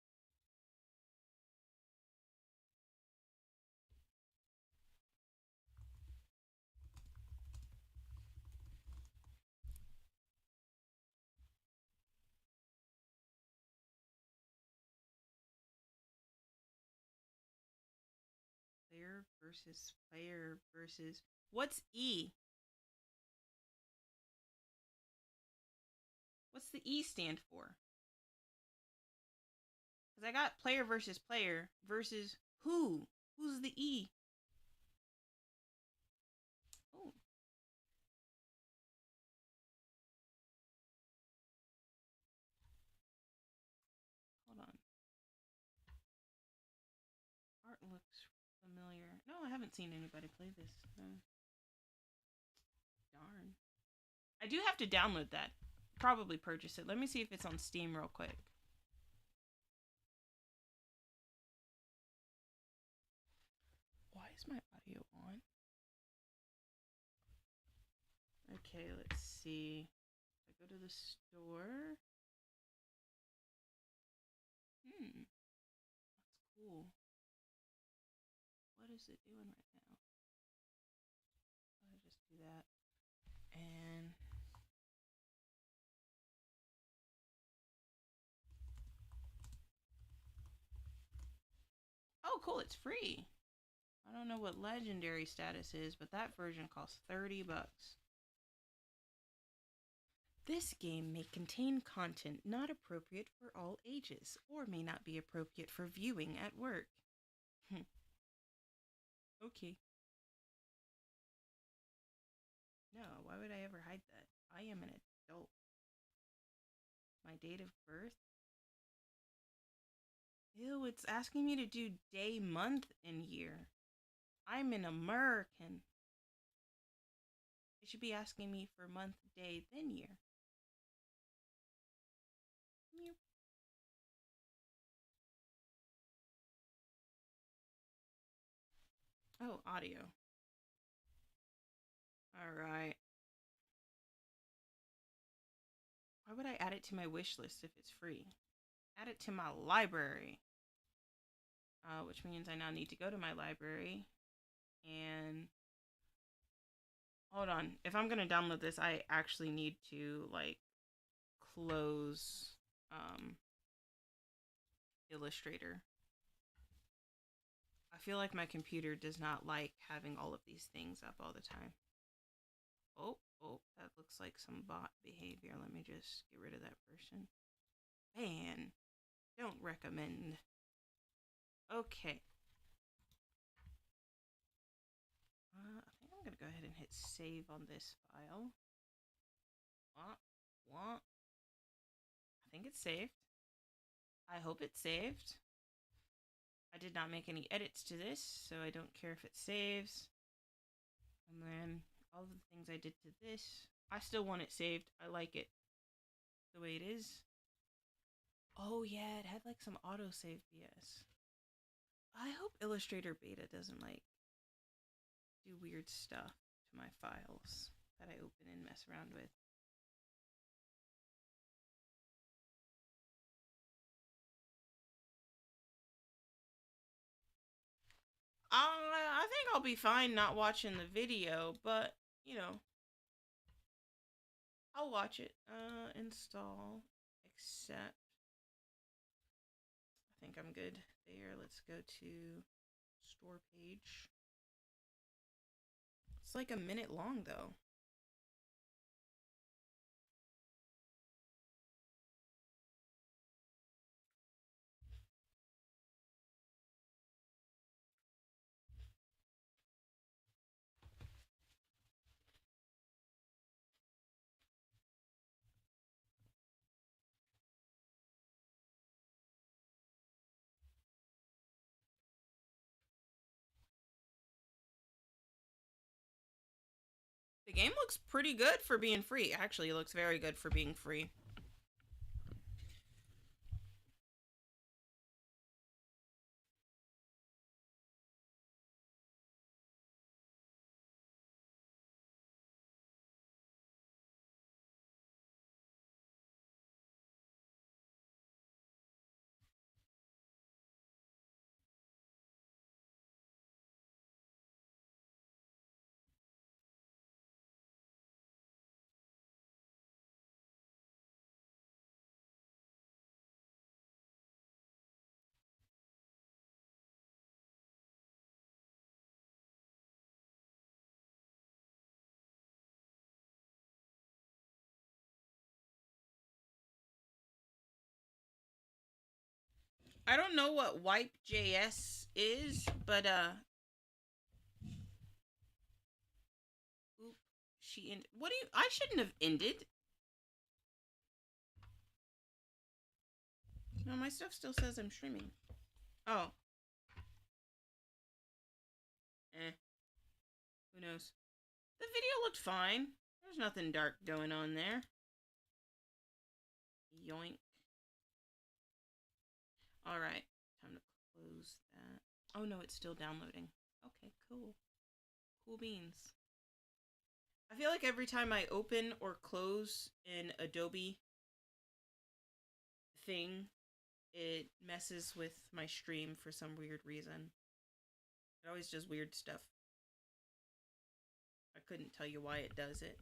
Player versus. What's E? What's the E stand for? Because I got player versus who? Who's the E? Oh. Hold on. Art looks familiar. No, I haven't seen anybody play this. No. Darn. I do have to download that. Probably purchase it. Let me see if it's on Steam real quick. Why is my audio on? Okay, let's see. If I go to the store. That's cool. What is it doing right now? I'll just do that. And oh, cool, it's free. I don't know what legendary status is, but that version costs $30. This game may contain content not appropriate for all ages, or may not be appropriate for viewing at work. Okay. No, why would I ever hide that? I am an adult. My date of birth? Ew, it's asking me to do day, month, and year. I'm an American. It should be asking me for month, day, then year. Yep. Oh, audio. Alright. Why would I add it to my wish list if it's free? Add it to my library. Which means I now need to go to my library and hold on. If I'm gonna download this, I actually need to like close Illustrator. I feel like my computer does not like having all of these things up all the time. Oh, that looks like some bot behavior. Let me just get rid of that person. Ban. Don't recommend. Okay. I think I'm gonna go ahead and hit save on this file. What? I think it's saved. I hope it's saved. I did not make any edits to this, so I don't care if it saves. And then all of the things I did to this, I still want it saved. I like it the way it is. Oh yeah, it had like some autosave BS. I hope Illustrator Beta doesn't like do weird stuff to my files that I open and mess around with. I think I'll be fine not watching the video, but you know, I'll watch it. Install, accept. I think I'm good there. Let's go to store page. It's like a minute long though. The game looks pretty good for being free. Actually, it looks very good for being free. I don't know what wipe.js is, but oop, she ended. What do you? I shouldn't have ended. No, my stuff still says I'm streaming. Oh, who knows? The video looked fine. There's nothing dark going on there. Yoink. All right, time to close that. Oh no, it's still downloading. Okay, cool. Cool beans. I feel like every time I open or close an Adobe thing, it messes with my stream for some weird reason. It always does weird stuff. I couldn't tell you why it does it.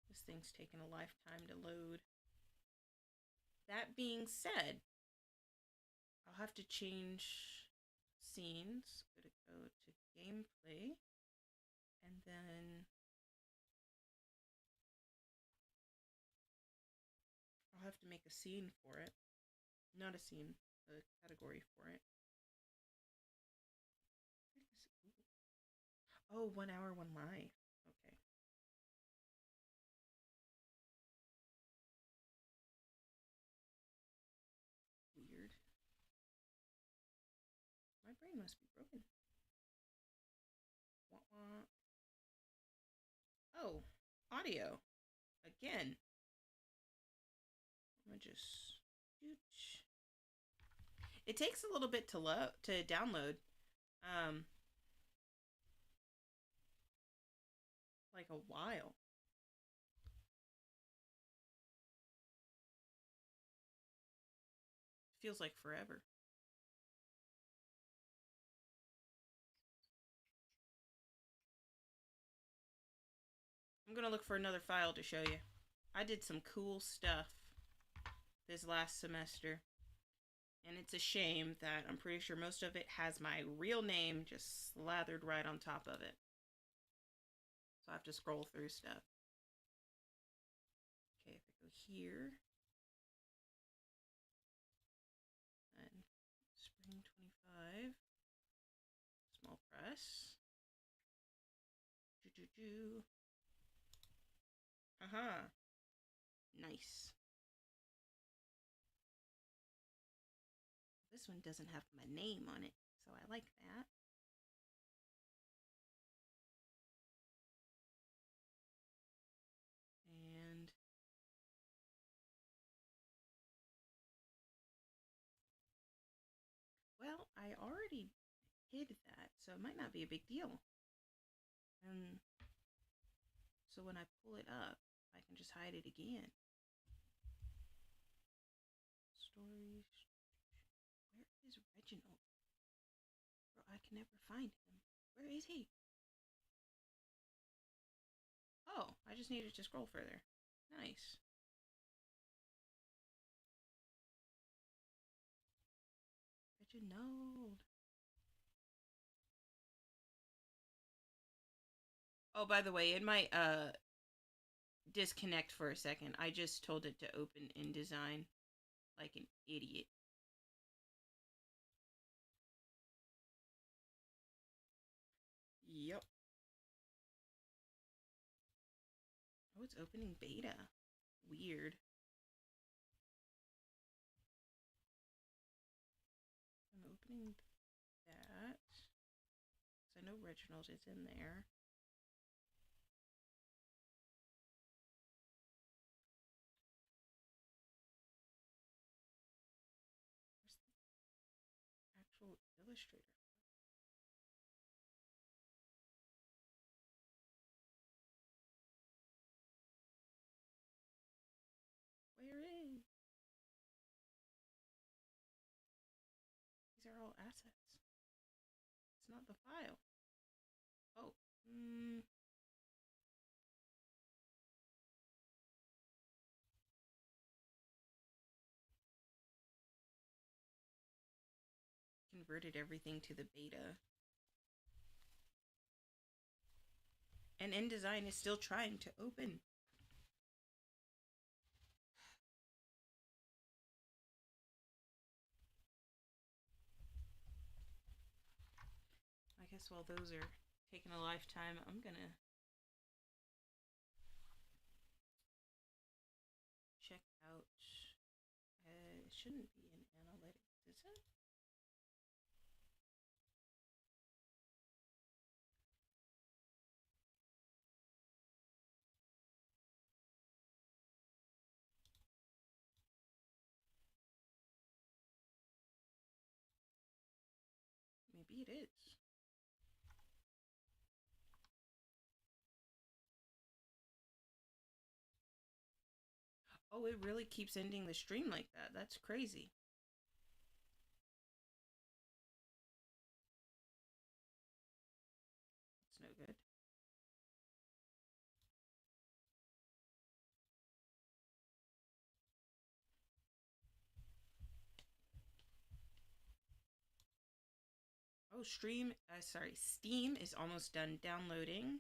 This thing's taking a lifetime to load. That being said, I'll have to change scenes. I'm gonna go to gameplay, and then I'll have to make a scene for it. Not a scene, a category for it. Oh, 1 hour, one life. Okay. Weird. My brain must be broken. Wah, wah. Oh, audio. Again. I'm gonna just. It takes a little bit to download. Like a while. Feels like forever. I'm gonna look for another file to show you. I did some cool stuff this last semester. And it's a shame that I'm pretty sure most of it has my real name just slathered right on top of it. So I have to scroll through stuff. Okay, if I go here. And Spring 25. Small press. Doo-doo-doo. Aha. Nice. This one doesn't have my name on it, so I like that. I already hid that, so it might not be a big deal. And so when I pull it up, I can just hide it again. Stories. Where is Reginald? Bro, I can never find him. Where is he? Oh, I just needed to scroll further. Nice. Reginald. Oh, by the way, it might disconnect for a second. I just told it to open InDesign like an idiot. Yep. Oh, it's opening beta. Weird. I'm opening that. Because I know Reginald is in there. Where's the actual illustrator? Where is? These are all assets. It's not the file. Oh. Converted everything to the beta. And InDesign is still trying to open. I guess while those are taking a lifetime, I'm gonna check out. It shouldn't be in analytics, is it? Maybe it is. Oh, it really keeps ending the stream like that. That's crazy. It's no good. Oh, Steam is almost done downloading.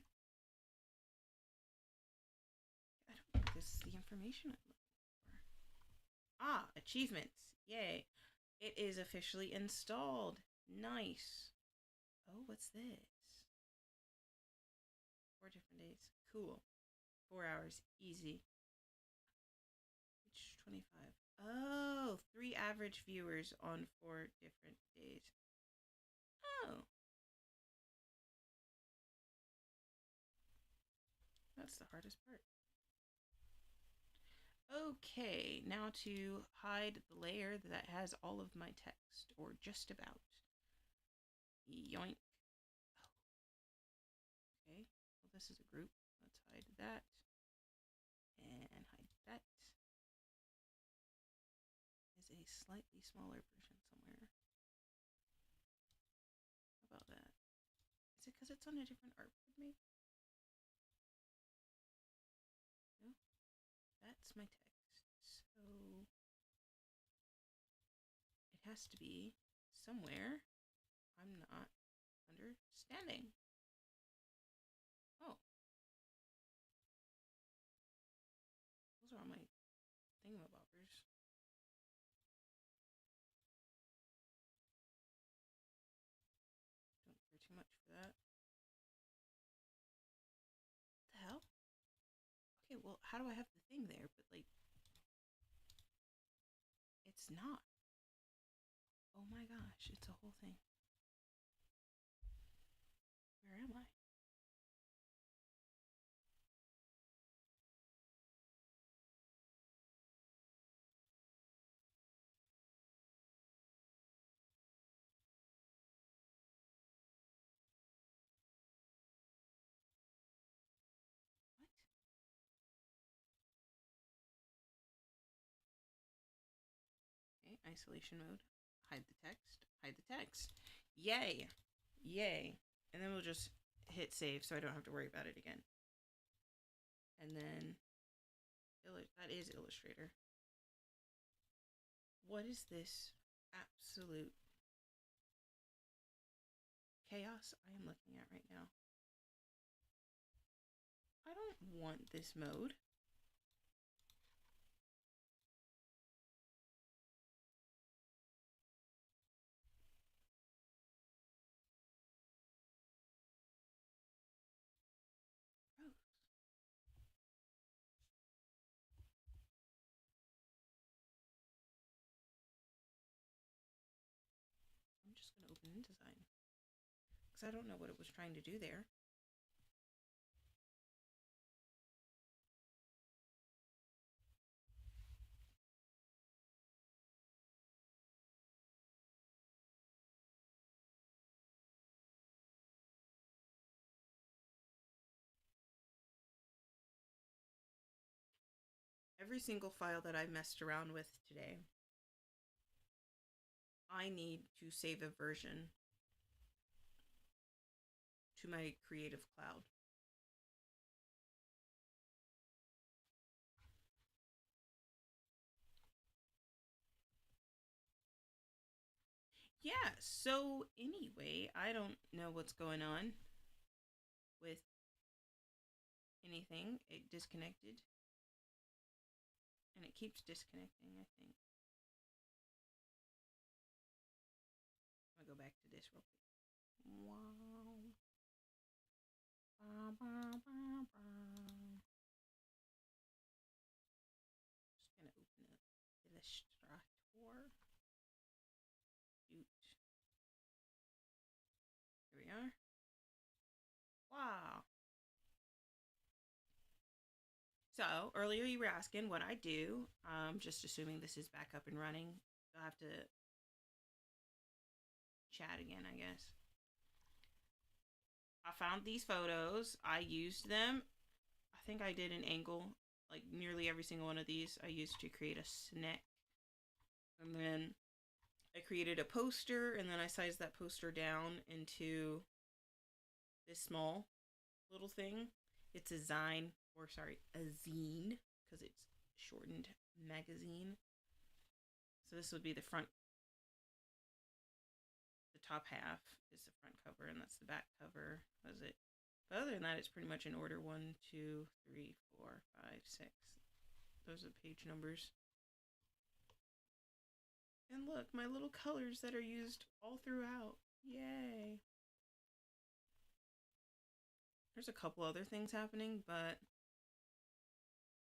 I don't think this is the information I'm looking for. Ah, achievements. Yay. It is officially installed. Nice. Oh, what's this? 4 different days. Cool. 4 hours. Easy. Page 25. Oh, 3 average viewers on 4 different days. Oh. That's the hardest part. Okay, now to hide the layer that has all of my text, or just about. Yoink. Okay, well, this is a group. Let's hide that. And hide that. Is a slightly smaller version somewhere. How about that? Is it because it's on a different artboard, maybe? No? That's my text. So it has to be somewhere I'm not understanding. Oh. Those are all my thingamabobbers. Don't care too much for that. What the hell? Okay, well, how do I have the thing there? But, like, it's not. Oh my gosh, it's a whole thing. Where am I? Isolation mode. Hide the text. Hide the text. Yay. Yay. And then we'll just hit save so I don't have to worry about it again. And then that is Illustrator. What is this absolute chaos I am looking at right now? I don't want this mode. I'm just going to open InDesign because I don't know what it was trying to do there. Every single file that I messed around with today, I need to save a version to my Creative Cloud. Yeah, so anyway, I don't know what's going on with anything. It disconnected. And it keeps disconnecting, I think. I'm gonna go back to this real quick. Wow. Just gonna open up Illustrator. Shoot. Here we are. Wow. So earlier you were asking what I do. Just assuming this is back up and running. I'll have to chat again, I guess. I found these photos. I used them. I think I did an angle. Like nearly every single one of these I used to create a snack. And then I created a poster, and then I sized that poster down into this small little thing. It's a zine, or sorry, a zine, because it's shortened magazine. So this would be the front. The top half is the front cover, and that's the back cover. That's it. But other than that, it's pretty much in order. 1, 2, 3, 4, 5, 6. Those are the page numbers. And look, my little colors that are used all throughout. Yay. There's a couple other things happening, but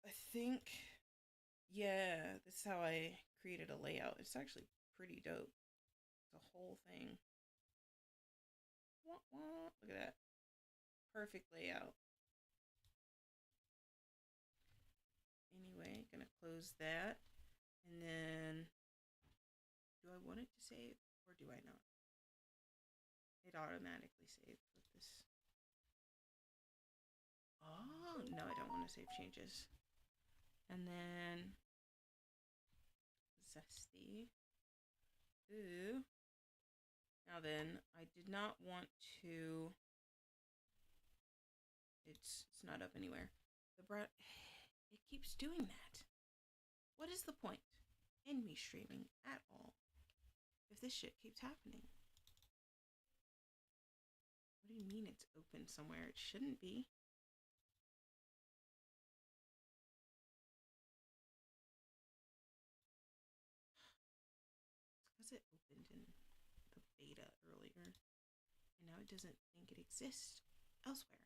I think, yeah, this is how I created a layout. It's actually pretty dope. The whole thing. Look at that. Perfect layout. Anyway, gonna close that. And then, do I want it to save or do I not? It automatically saves with this. Oh, no, I don't want to save changes. And then, zesty. Ooh. Now then, I did not want to. It's not up anywhere. It keeps doing that. What is the point in me streaming at all if this shit keeps happening? What do you mean it's open somewhere? It shouldn't be. It's because it opened in the beta earlier, and now it doesn't think it exists elsewhere.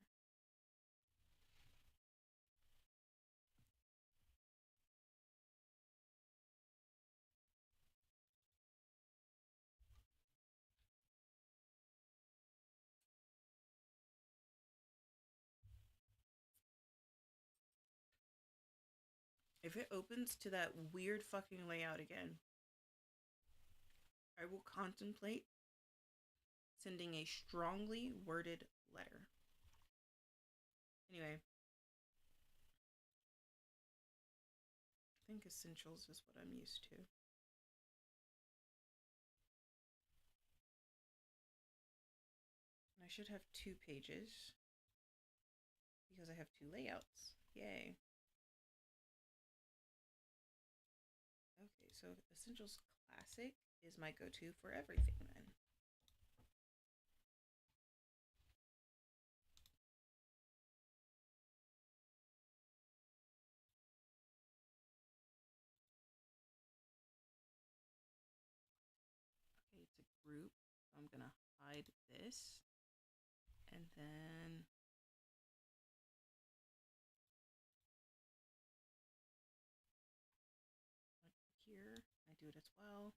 If it opens to that weird fucking layout again, I will contemplate sending a strongly worded letter. Anyway, I think essentials is what I'm used to. should have 2 pages because I have 2 layouts. Yay. Okay, so Essentials Classic is my go-to for everything then. Okay, it's a group. So I'm gonna hide this. And then here, I do it as well.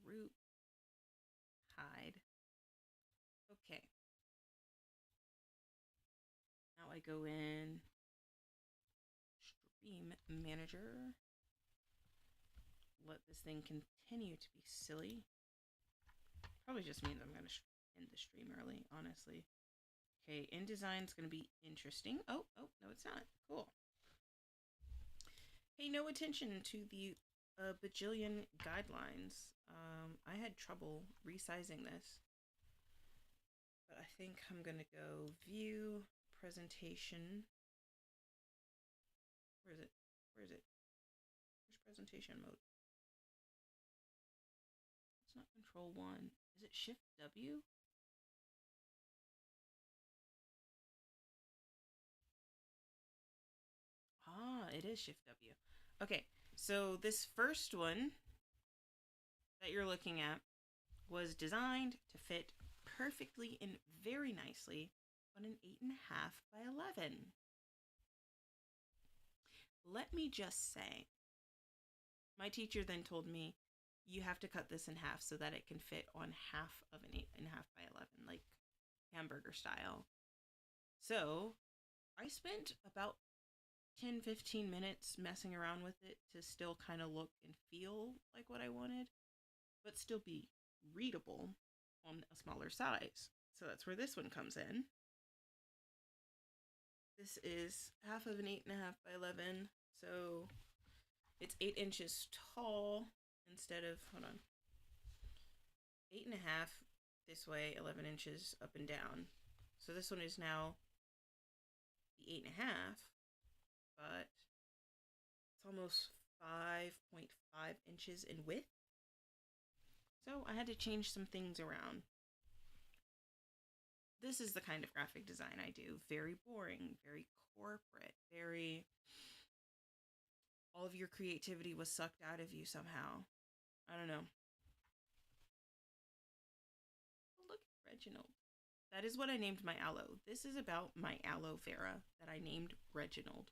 Group, hide. Okay. Now I go in Stream Manager. Let this thing continue to be silly. Probably just means I'm going to end the stream early, honestly. Okay, InDesign is going to be interesting. Oh, no, it's not. Cool. Pay no attention to the bajillion guidelines. I had trouble resizing this, but I think I'm going to go View, Presentation. Where is it? Where's presentation mode? It's not Control 1. Is it Shift W? Ah, it is Shift W. Okay, so this first one that you're looking at was designed to fit perfectly and very nicely on an 8.5 by 11. Let me just say, my teacher then told me, you have to cut this in half so that it can fit on half of an 8.5 by 11, like hamburger style. So I spent about 10-15 minutes messing around with it to still kind of look and feel like what I wanted, but still be readable on a smaller size. So that's where this one comes in. This is half of an 8.5 by 11, so it's 8 inches tall instead of, hold on, 8.5 this way, 11 inches up and down. So this one is now the 8.5, but it's almost 5.5 inches in width. So I had to change some things around. This is the kind of graphic design I do. Very boring, very corporate, very... all of your creativity was sucked out of you somehow. I don't know. Oh, look, Reginald. That is what I named my aloe. This is about my aloe vera that I named Reginald.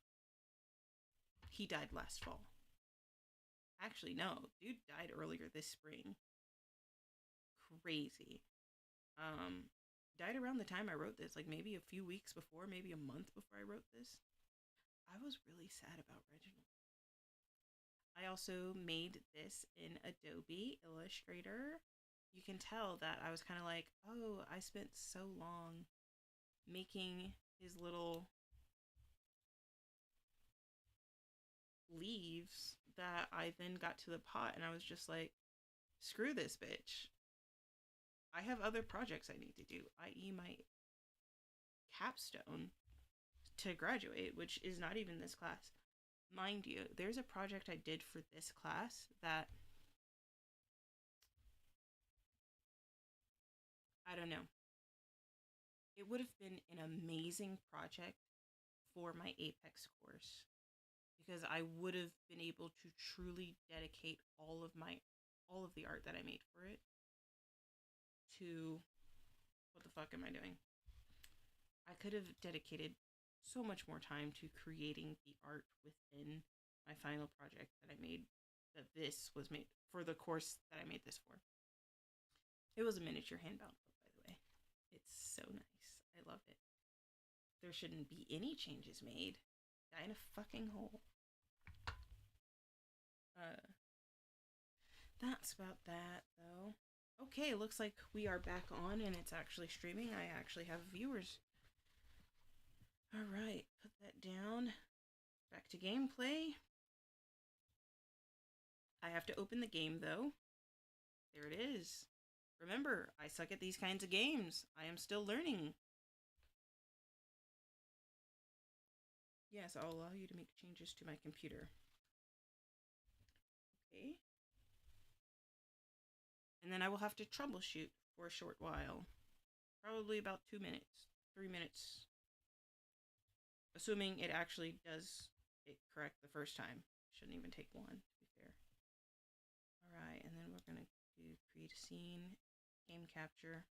He died last fall. Actually, no. Dude died earlier this spring. Crazy. Died around the time I wrote this. Like maybe a few weeks before, maybe a month before I wrote this. I was really sad about Reginald. I also made this in Adobe Illustrator. You can tell that I was kind of like, oh, I spent so long making his little leaves that I then got to the pot and I was just like, screw this bitch. I have other projects I need to do, i.e. my capstone to graduate, which is not even this class. Mind you, there's a project I did for this class that I don't know. It would have been an amazing project for my Apex course because I would have been able to truly dedicate all of the art that I made for it to what the fuck am I doing? I could have dedicated so much more time to creating the art within my final project that I made, that this was made for the course that I made this for. It was a miniature handbound book, by the way. It's so nice. I love it. There shouldn't be any changes made. Die in a fucking hole. That's about that, though. Okay, looks like we are back on and it's actually streaming. I actually have viewers. Alright, put that down. Back to gameplay. I have to open the game, though. There it is. Remember, I suck at these kinds of games. I am still learning. Yes, I'll allow you to make changes to my computer. Okay. And then I will have to troubleshoot for a short while. Probably about 2 minutes, 3 minutes. Assuming it actually does it correct the first time. Shouldn't even take one, to be fair. Alright, and then we're going to do create a scene, game capture.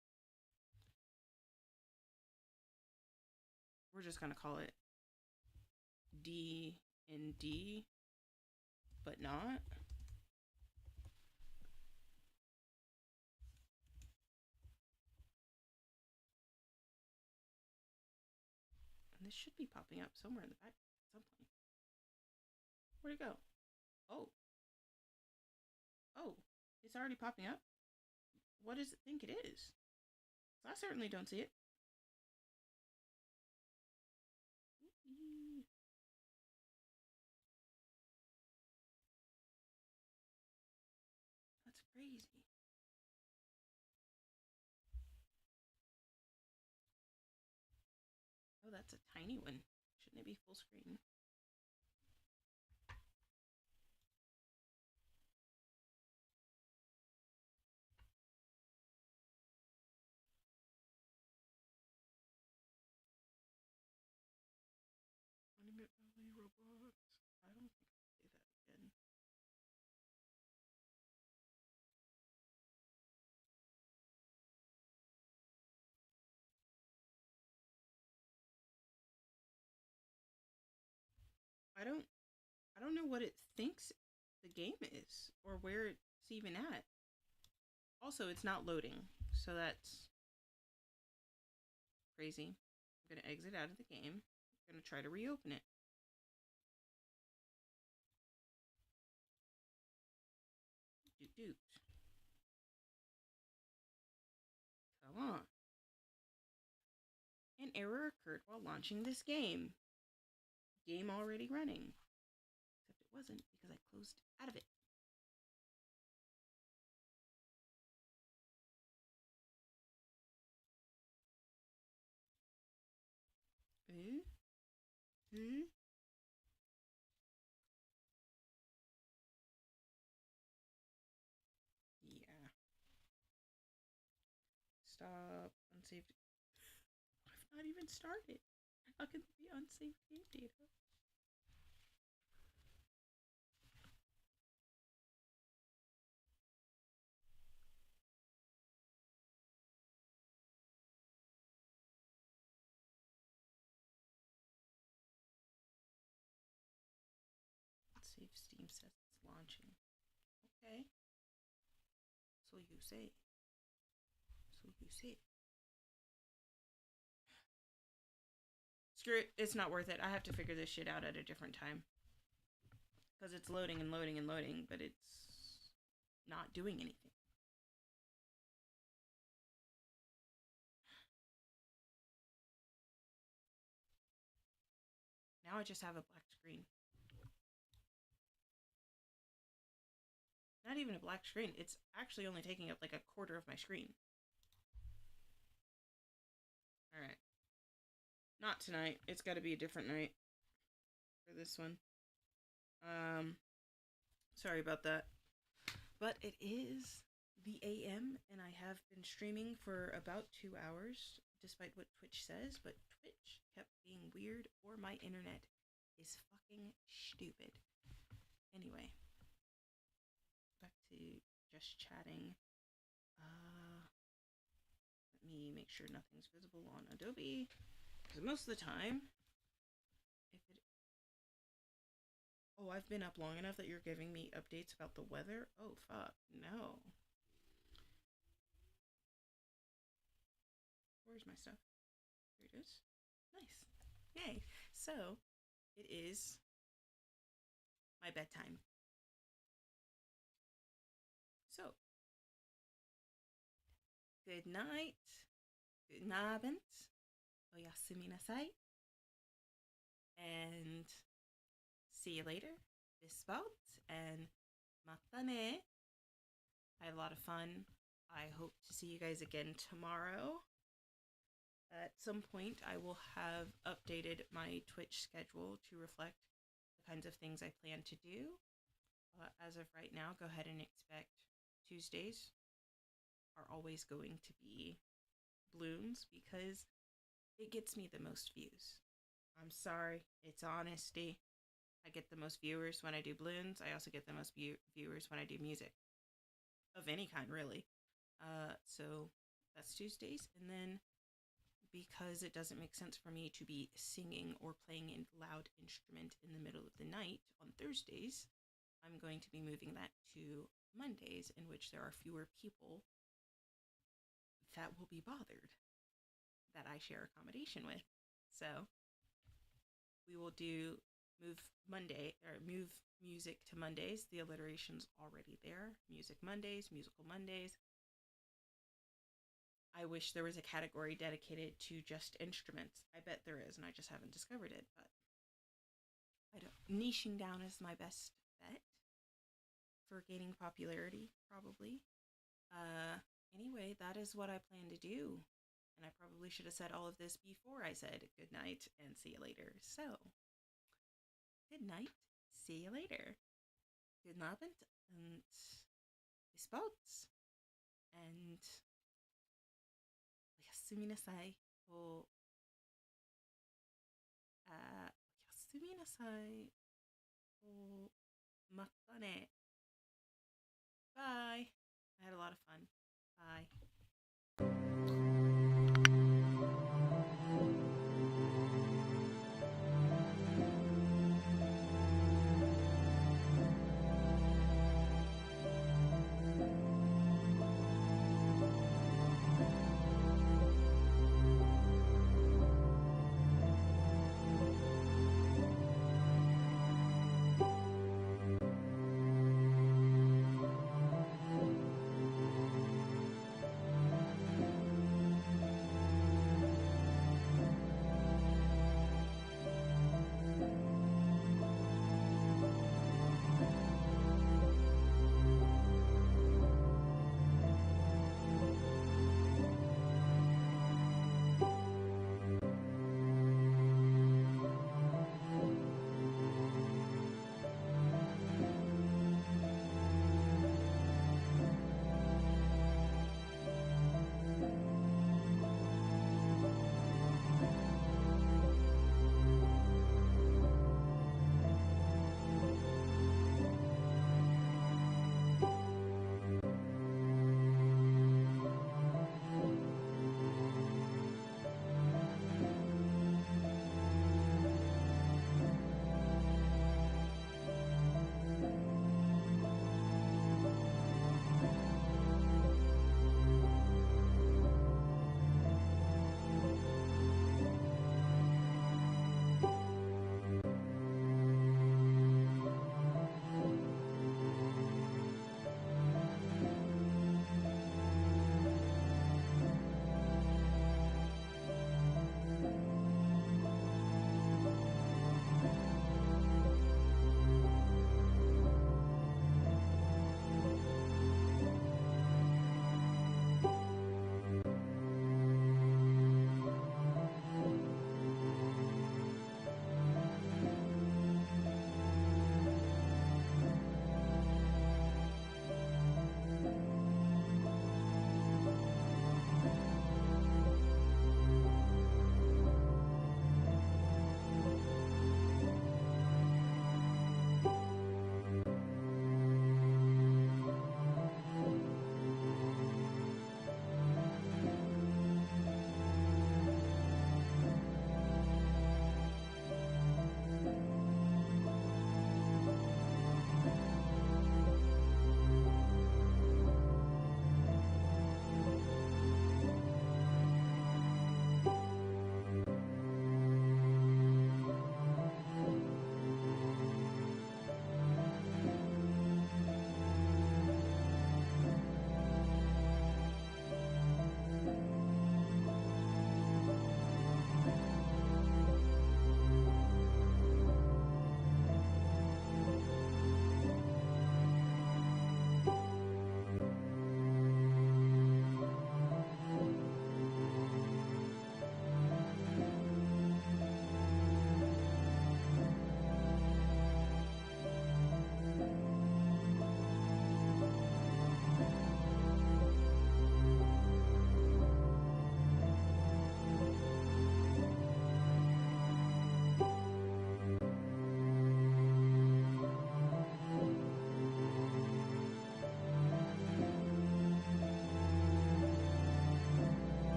We're just going to call it D and D, but not. And this should be popping up somewhere in the back at some point. Where'd it go? Oh. Oh, it's already popping up? What does it think it is? I certainly don't see it. That's crazy. Oh, that's a tiny one. Shouldn't it be full screen? Animate Valley Robots. I don't think I can say that again. I don't know what it thinks the game is or where it's even at. Also, it's not loading, so that's crazy. I'm gonna exit out of the game. I'm gonna try to reopen it. Doot doot. Come on. An error occurred while launching this game. Game already running. Except it wasn't because I closed out of it. Yeah. Stop. Unsaved. I've not even started. How can it be unsaved game data? Let's see if Steam says it's launching. Okay. So you say. So you say. Screw it. It's not worth it. I have to figure this shit out at a different time. Because it's loading and loading and loading, but it's not doing anything. Now I just have a black screen. Not even a black screen. It's actually only taking up like a quarter of my screen. Alright. Not tonight. It's got to be a different night for this one. Sorry about that. But it is the AM, and I have been streaming for about 2 hours, despite what Twitch says, but Twitch kept being weird, or my internet is fucking stupid. Anyway, back to just chatting. Let me make sure nothing's visible on Adobe, because most of the time, if it... Oh, I've been up long enough that you're giving me updates about the weather? Oh, fuck, no. Where's my stuff? Here it is. Nice. Yay. So, it is my bedtime. So, good night. Good Abend. Oyasumi nasai. And see you later. Bis bald. And mata ne. I had a lot of fun I hope to see you guys again tomorrow. At some point, I will have updated my Twitch schedule to reflect the kinds of things I plan to do. As of right now, go ahead and expect Tuesdays are always going to be balloons because it gets me the most views. I'm sorry, it's honesty. I get the most viewers when I do balloons. I also get the most viewers when I do music of any kind, really. So that's Tuesdays, and then because it doesn't make sense for me to be singing or playing a loud instrument in the middle of the night on Thursdays, I'm going to be moving that to Mondays, in which there are fewer people that will be bothered that I share accommodation with. So we will do move music to Mondays. The alliteration's already there. Music Mondays, musical Mondays. I wish there was a category dedicated to just instruments. I bet there is, and I just haven't discovered it. But I don't. Niching down is my best bet for gaining popularity, probably. Uh, anyway, that is what I plan to do. And I probably should have said all of this before I said good night and see you later. So, good night, see you later. Good Abend and bis bald. And おやすみなさい。おやすみなさい。またね。Bye. I had a lot of fun. Bye.